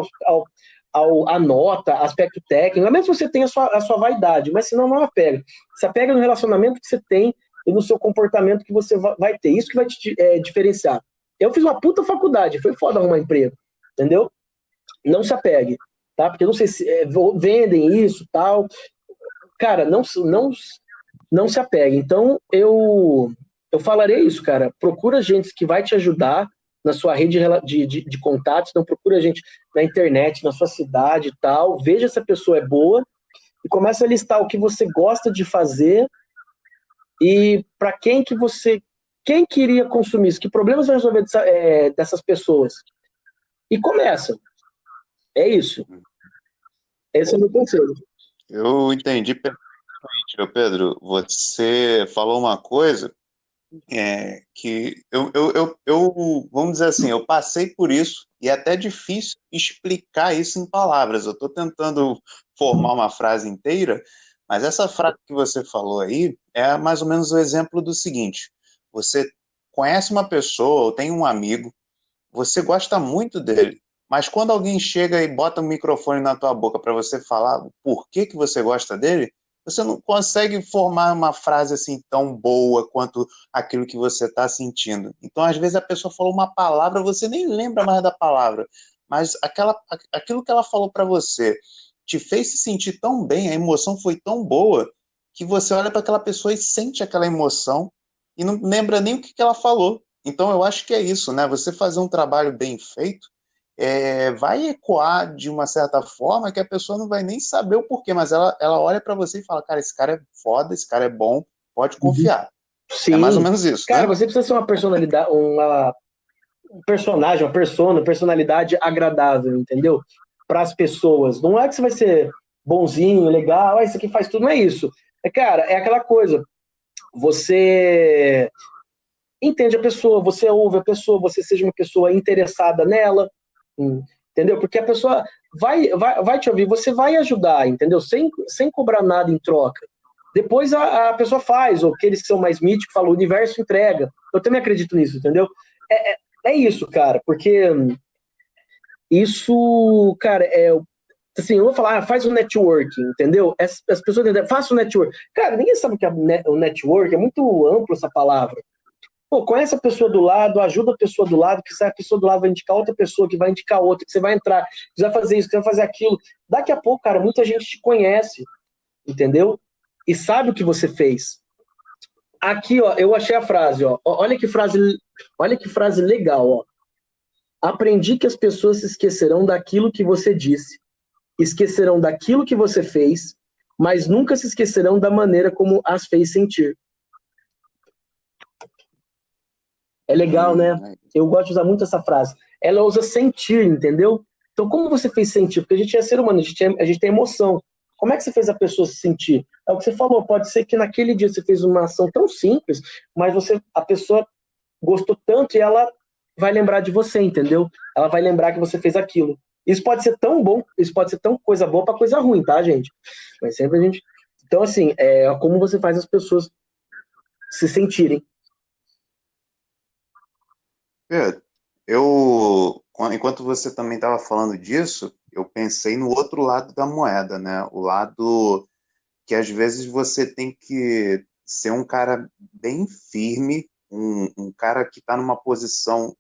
à nota, aspecto técnico, mesmo que você tenha a sua vaidade, mas senão não apega. Se apega no relacionamento que você tem e no seu comportamento que você vai ter. Isso que vai te diferenciar. Eu fiz uma puta faculdade, foi foda arrumar emprego, entendeu? Não se apegue, tá? Porque eu não sei se vendem isso tal. Cara, não se apegue. Então, eu falarei isso, cara. Procura gente que vai te ajudar na sua rede de contatos, não procura gente na internet, na sua cidade e tal. Veja se a pessoa é boa e começa a listar o que você gosta de fazer e para quem que você Quem queria consumir isso? Que problemas vai resolver dessas pessoas? E começa. É isso. Esse é o meu conselho. Eu entendi perfeitamente, ô Pedro. Você falou uma coisa que vamos dizer assim, eu passei por isso e é até difícil explicar isso em palavras. Eu estou tentando formar uma frase inteira, mas essa frase que você falou aí é mais ou menos o exemplo do seguinte: você conhece uma pessoa ou tem um amigo, você gosta muito dele, mas quando alguém chega e bota um microfone na tua boca para você falar o porquê que você gosta dele, você não consegue formar uma frase assim tão boa quanto aquilo que você está sentindo. Então, às vezes, a pessoa falou uma palavra, você nem lembra mais da palavra, mas aquilo que ela falou para você te fez se sentir tão bem, a emoção foi tão boa, que você olha para aquela pessoa e sente aquela emoção e não lembra nem o que ela falou. Então, eu acho que é isso, né? Você fazer um trabalho bem feito vai ecoar de uma certa forma que a pessoa não vai nem saber o porquê, mas ela olha para você e fala, cara, esse cara é foda, esse cara é bom, pode confiar. Sim. É mais ou menos isso, cara, né? Você precisa ser uma personalidade, um personagem, uma personalidade agradável, entendeu? Para as pessoas. Não é que você vai ser bonzinho, legal, isso aqui faz tudo, não é isso. Cara, é aquela coisa. Você entende a pessoa, você ouve a pessoa, você seja uma pessoa interessada nela, entendeu? Porque a pessoa vai te ouvir, você vai ajudar, entendeu? Sem cobrar nada em troca. Depois a pessoa faz, ou aqueles que são mais míticos falam, o universo entrega. Eu também acredito nisso, entendeu? É isso, cara, porque isso, cara, assim, eu vou falar, faz um networking, entendeu? As pessoas entendem, faça um networking. Cara, ninguém sabe o que é o network, é muito amplo essa palavra. Pô, conhece a pessoa do lado, ajuda a pessoa do lado, que a pessoa do lado vai indicar outra pessoa, que vai indicar outra, que você vai entrar, que vai fazer isso, que vai fazer aquilo. Daqui a pouco, cara, muita gente te conhece, entendeu? E sabe o que você fez. Aqui, ó, eu achei a frase, ó. Olha que frase legal, ó. Aprendi que as pessoas se esquecerão daquilo que você disse, esquecerão daquilo que você fez, mas nunca se esquecerão da maneira como as fez sentir. É legal, né? Eu gosto de usar muito essa frase. Ela usa sentir, entendeu? Então, como você fez sentir? Porque a gente é ser humano, a gente tem emoção. Como é que você fez a pessoa se sentir? É o que você falou, pode ser que naquele dia você fez uma ação tão simples, mas a pessoa gostou tanto e ela vai lembrar de você, entendeu? Ela vai lembrar que você fez aquilo. Isso pode ser tão bom, isso pode ser tão coisa boa para coisa ruim, tá, gente? Mas sempre a gente... Então, assim, como você faz as pessoas se sentirem. Pedro, enquanto você também estava falando disso, eu pensei no outro lado da moeda, né? O lado que às vezes você tem que ser um cara bem firme, um cara que está numa posição,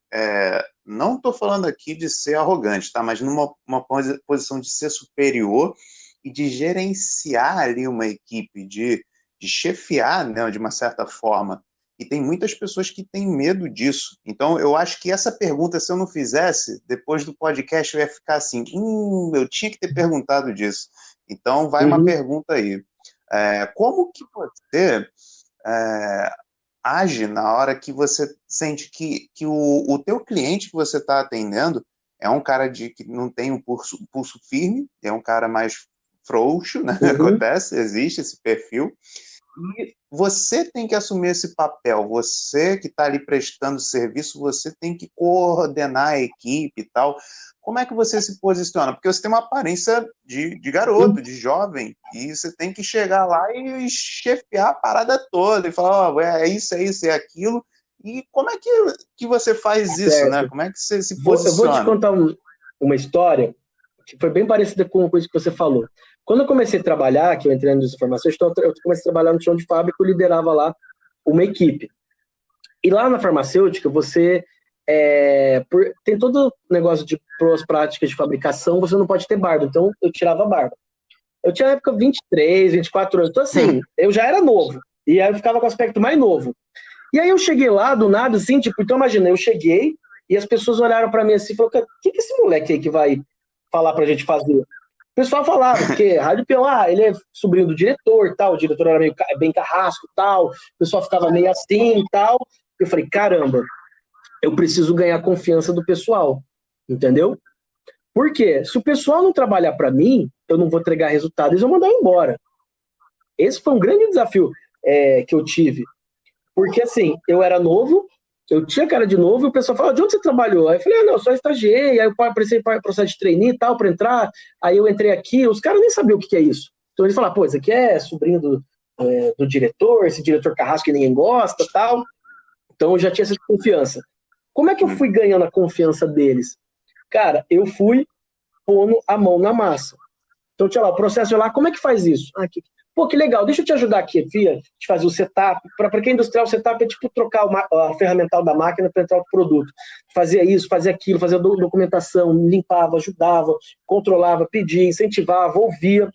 não estou falando aqui de ser arrogante, tá? Mas numa posição de ser superior e de gerenciar ali uma equipe, de chefiar, né, de uma certa forma. E tem muitas pessoas que têm medo disso. Então, eu acho que essa pergunta, se eu não fizesse, depois do podcast eu ia ficar assim, eu tinha que ter perguntado disso. Então, vai uma pergunta aí. Como que você age na hora que você sente que o teu cliente que você está atendendo é um cara que não tem um pulso firme, é um cara mais frouxo, né? Acontece, existe esse perfil, e você tem que assumir esse papel, você que está ali prestando serviço, você tem que coordenar a equipe e tal. Como é que você se posiciona? Porque você tem uma aparência de garoto, de jovem, e você tem que chegar lá e chefiar a parada toda, e falar, é isso, é aquilo. E como é que você faz isso, né? Como é que você se posiciona? Eu vou te contar uma história que foi bem parecida com a coisa que você falou. Quando eu comecei a trabalhar, que eu entrei nas informações, eu comecei a trabalhar no chão de fábrica, eu liderava lá uma equipe. E lá na farmacêutica, você tem todo o negócio de boas práticas de fabricação, você não pode ter barba. Então, eu tirava a barba. Eu tinha na época 23, 24 anos. Então, assim, eu já era novo. E aí eu ficava com o aspecto mais novo. E aí eu cheguei lá, do nada, assim, tipo, então imagina, eu cheguei e as pessoas olharam pra mim assim e falaram, o que é esse moleque aí que vai falar pra gente fazer? O pessoal falava, porque Rádio Peão, ele é sobrinho do diretor, tal, o diretor era bem carrasco, tal, o pessoal ficava meio assim, tal, Eu falei, caramba, eu preciso ganhar a confiança do pessoal, entendeu? Por quê? Se o pessoal não trabalhar para mim, eu não vou entregar resultado, eles vão mandar embora. Esse foi um grande desafio que eu tive. Porque, assim, eu era novo, eu tinha cara de novo, e o pessoal falava, de onde você trabalhou? Aí eu falei, não, eu só estagiei, aí eu apareci para processo de trainee e tal, para entrar, aí eu entrei aqui, os caras nem sabiam o que é isso. Então eles falaram, pô, esse aqui é sobrinho do diretor, esse diretor carrasco que ninguém gosta tal. Então eu já tinha essa confiança. Como é que eu fui ganhando a confiança deles? Cara, eu fui pondo a mão na massa. Então, tinha lá, o processo lá, como é que faz isso? Pô, que legal, deixa eu te ajudar aqui, Fia, de fazer o setup. Para quem é industrial, o setup é tipo trocar a ferramental da máquina para entrar o produto. Fazia isso, fazia aquilo, fazia documentação, limpava, ajudava, controlava, pedia, incentivava, ouvia.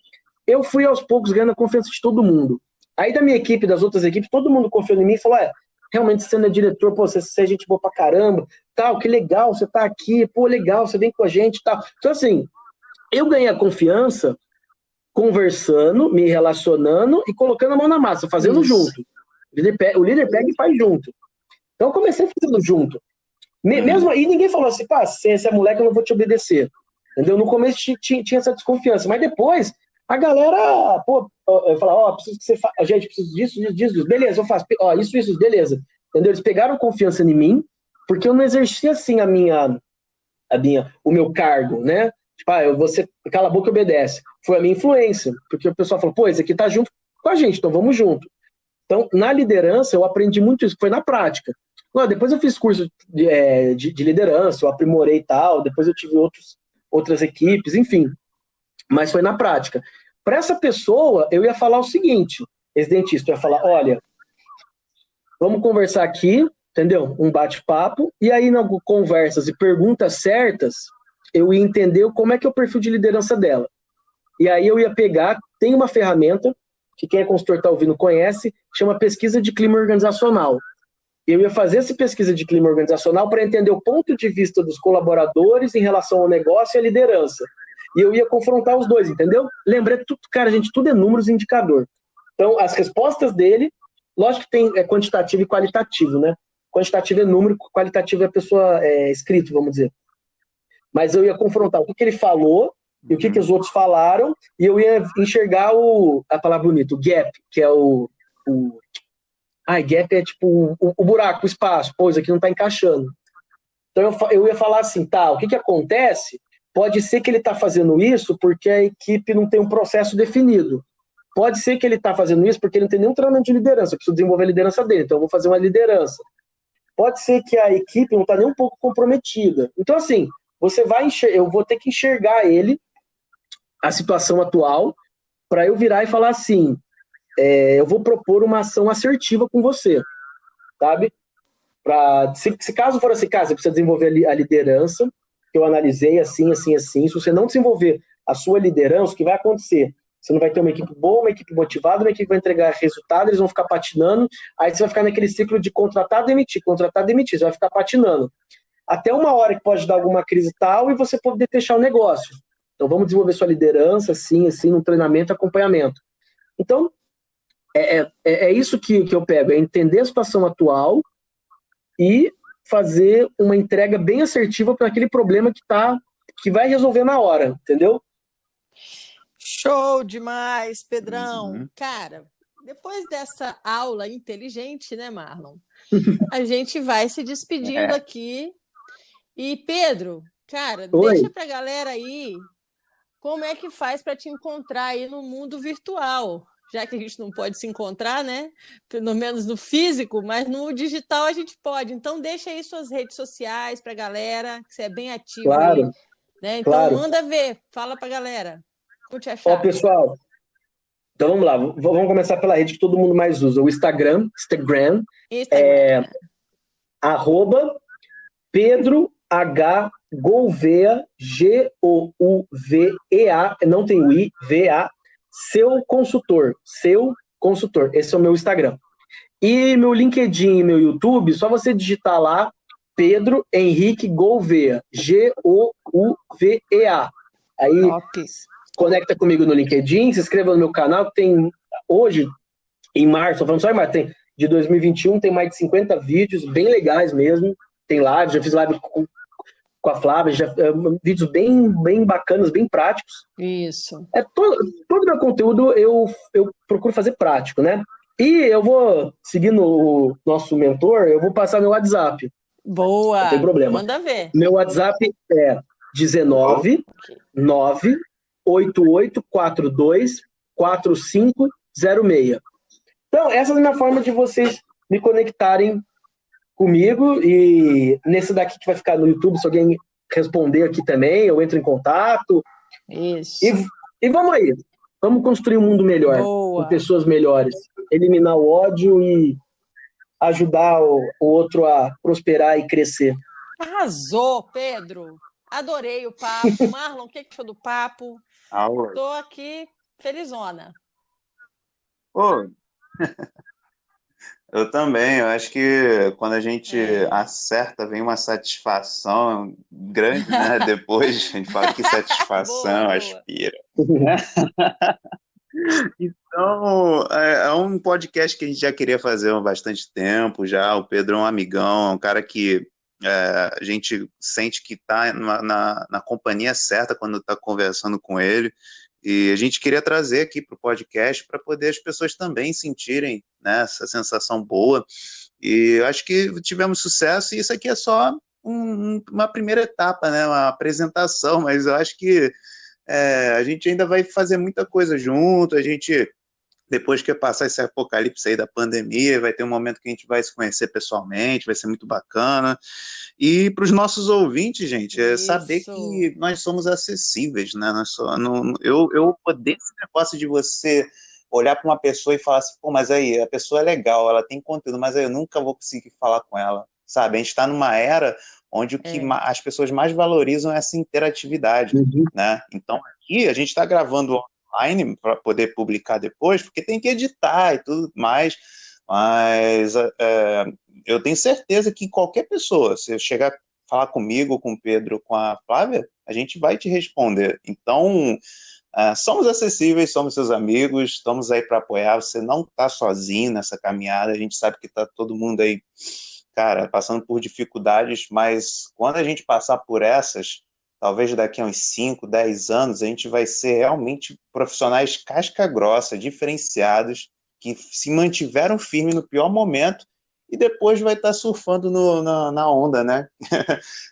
Eu fui aos poucos ganhando a confiança de todo mundo. Aí da minha equipe, das outras equipes, todo mundo confiou em mim e falou, realmente você não é diretor, pô, você é gente boa pra caramba, tal, que legal, você tá aqui, pô, legal, você vem com a gente, tal. Então, assim, eu ganhei a confiança conversando, me relacionando e colocando a mão na massa, fazendo junto. O líder pega e faz junto. Então eu comecei fazendo junto. Mesmo, e ninguém falou assim, pá, se você é moleque, eu não vou te obedecer. Entendeu? No começo tinha essa desconfiança, mas depois a galera, pô, eu falava, preciso que você faça, gente, preciso disso, beleza, eu faço, isso, beleza. Entendeu? Eles pegaram confiança em mim, porque eu não exercia assim o meu cargo, né? Tipo, você cala a boca e obedece. Foi a minha influência, porque o pessoal falou, pô, esse aqui tá junto com a gente, então vamos junto. Então, na liderança, eu aprendi muito isso, foi na prática. Depois eu fiz curso de liderança, eu aprimorei e tal, depois eu tive outras equipes, enfim. Mas foi na prática. Para essa pessoa, eu ia falar o seguinte, esse dentista, eu ia falar, olha, vamos conversar aqui, entendeu? Um bate-papo, e aí nas conversas e perguntas certas, eu ia entender como é que é o perfil de liderança dela. E aí eu ia pegar, tem uma ferramenta, que quem é consultor está ouvindo conhece, chama pesquisa de clima organizacional. Eu ia fazer essa pesquisa de clima organizacional para entender o ponto de vista dos colaboradores em relação ao negócio e à liderança. E eu ia confrontar os dois, entendeu? Lembrei, cara, gente, tudo é números e indicador. Então, as respostas dele, lógico que tem quantitativo e qualitativo, né? Quantitativo é número, qualitativo é a pessoa escrito, vamos dizer. Mas eu ia confrontar o que ele falou e o que os outros falaram, e eu ia enxergar a palavra bonita, o gap, que é gap é tipo o buraco, o espaço, pô, isso aqui não está encaixando. Então eu ia falar assim, tá, o que acontece? Pode ser que ele está fazendo isso porque a equipe não tem um processo definido. Pode ser que ele está fazendo isso porque ele não tem nenhum treinamento de liderança, eu preciso desenvolver a liderança dele, então eu vou fazer uma liderança. Pode ser que a equipe não está nem um pouco comprometida. Então, assim, eu vou ter que enxergar a situação atual, para eu virar e falar assim, eu vou propor uma ação assertiva com você, sabe? Se caso for assim, você precisa desenvolver a liderança, que eu analisei assim. Se você não desenvolver a sua liderança, o que vai acontecer? Você não vai ter uma equipe boa, uma equipe motivada, uma equipe que vai entregar resultado, eles vão ficar patinando, aí você vai ficar naquele ciclo de contratar, demitir, você vai ficar patinando. Até uma hora que pode dar alguma crise tal e você poder fechar o negócio. Então, vamos desenvolver sua liderança, assim, no treinamento e acompanhamento. Então, é isso que eu pego, é entender a situação atual e fazer uma entrega bem assertiva para aquele problema que vai resolver na hora, entendeu? Show demais, Pedrão. Cara, depois dessa aula inteligente, né, Marlon? A gente vai se despedindo aqui. E, Pedro, cara, deixa para a galera aí como é que faz para te encontrar aí no mundo virtual, já que a gente não pode se encontrar, né? Pelo menos no físico, mas no digital a gente pode. Então, deixa aí suas redes sociais para a galera, que você é bem ativo aí. Né? Então, manda ver, fala para a galera. Como te achar? Pessoal, então vamos lá. Vamos começar pela rede que todo mundo mais usa, o Instagram. @Pedro H. Gouvea, Gouvea, não tem o I, VA, seu consultor. Esse é o meu Instagram. E meu LinkedIn e meu YouTube, só você digitar lá, Pedro Henrique Gouvea, Gouvea. Aí, conecta comigo no LinkedIn, se inscreva no meu canal, que tem, hoje, em março, falando só em março, tem de 2021, tem mais de 50 vídeos, bem legais mesmo. Tem live, já fiz live com a Flávia, vídeos bem bacanas, bem práticos. Isso. Todo meu conteúdo eu procuro fazer prático, né? E eu vou, seguindo o nosso mentor, eu vou passar meu WhatsApp. Boa! Não tem problema. Manda ver. Meu WhatsApp é 19 98842 4506. Então, essa é a minha forma de vocês me conectarem comigo, e nesse daqui que vai ficar no YouTube, se alguém responder aqui também, eu entro em contato. Isso. E vamos aí. Vamos construir um mundo melhor, Boa. com pessoas melhores. Eliminar o ódio e ajudar o outro a prosperar e crescer. Arrasou, Pedro. Adorei o papo. Marlon, o que achou do papo? Estou aqui felizona. Pô, eu também. Eu acho que quando a gente acerta, vem uma satisfação grande, né? Depois a gente fala que satisfação, boa. aspira. Então, é um podcast que a gente já queria fazer há bastante tempo já. O Pedro é um amigão, é um cara que a gente sente que está na companhia certa quando está conversando com ele. E a gente queria trazer aqui para o podcast para poder as pessoas também sentirem, né, essa sensação boa. E eu acho que tivemos sucesso, e isso aqui é só uma primeira etapa, né, uma apresentação, mas eu acho que a gente ainda vai fazer muita coisa junto. A gente, depois que passar esse apocalipse aí da pandemia, vai ter um momento que a gente vai se conhecer pessoalmente, vai ser muito bacana. E para os nossos ouvintes, gente, saber que nós somos acessíveis, né? Eu odeio esse negócio de você olhar para uma pessoa e falar assim, pô, mas aí, a pessoa é legal, ela tem conteúdo, mas aí eu nunca vou conseguir falar com ela, sabe? A gente está numa era onde o que as pessoas mais valorizam é essa interatividade, né? Então, aqui a gente está gravando online para poder publicar depois, porque tem que editar e tudo mais, mas eu tenho certeza que qualquer pessoa, se chegar a falar comigo, com o Pedro, com a Flávia, a gente vai te responder. Então, somos acessíveis, somos seus amigos, estamos aí para apoiar. Você não está sozinho nessa caminhada, a gente sabe que está todo mundo aí, cara, passando por dificuldades, mas quando a gente passar por essas, talvez daqui a uns 5, 10 anos, a gente vai ser realmente profissionais casca grossa, diferenciados, que se mantiveram firmes no pior momento e depois vai estar surfando na onda, né?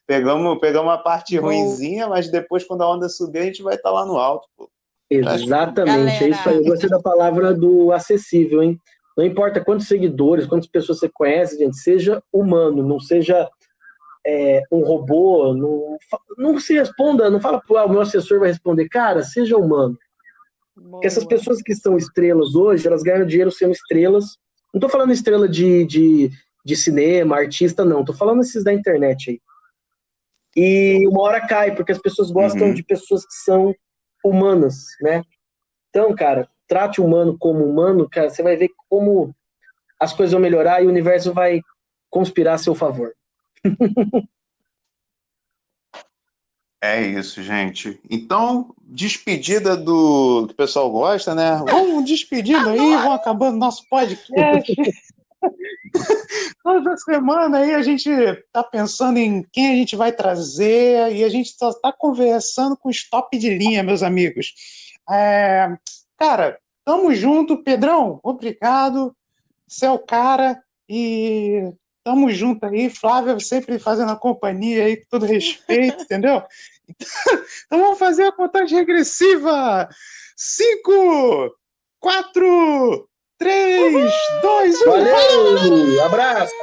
Pegamos a parte ruinzinha, mas depois, quando a onda subir, a gente vai estar lá no alto. Pô. Exatamente, é isso aí. Eu gostei da palavra do acessível, hein? Não importa quantos seguidores, quantas pessoas você conhece, gente, seja humano, não seja um robô, não se responda, não fala, o meu assessor vai responder, cara, seja humano. Porque essas pessoas que são estrelas hoje, elas ganham dinheiro sendo estrelas. Não tô falando estrela de cinema, artista, não. Tô falando esses da internet aí. E uma hora cai, porque as pessoas gostam de pessoas que são humanas, né? Então, cara, trate o humano como humano, cara, você vai ver como as coisas vão melhorar e o universo vai conspirar a seu favor. É isso, gente. Então, despedida do que o pessoal gosta, né? Vamos despedindo aí, vamos acabando nosso podcast. Toda semana aí a gente tá pensando em quem a gente vai trazer e a gente só tá conversando com os top de linha, meus amigos. Cara, tamo junto, Pedrão, obrigado, você é o cara, e tamo junto aí, Flávia sempre fazendo a companhia aí, com todo respeito, entendeu? Então vamos fazer a contagem regressiva. 5, 4, 3, 2, 1. Valeu! Abraço!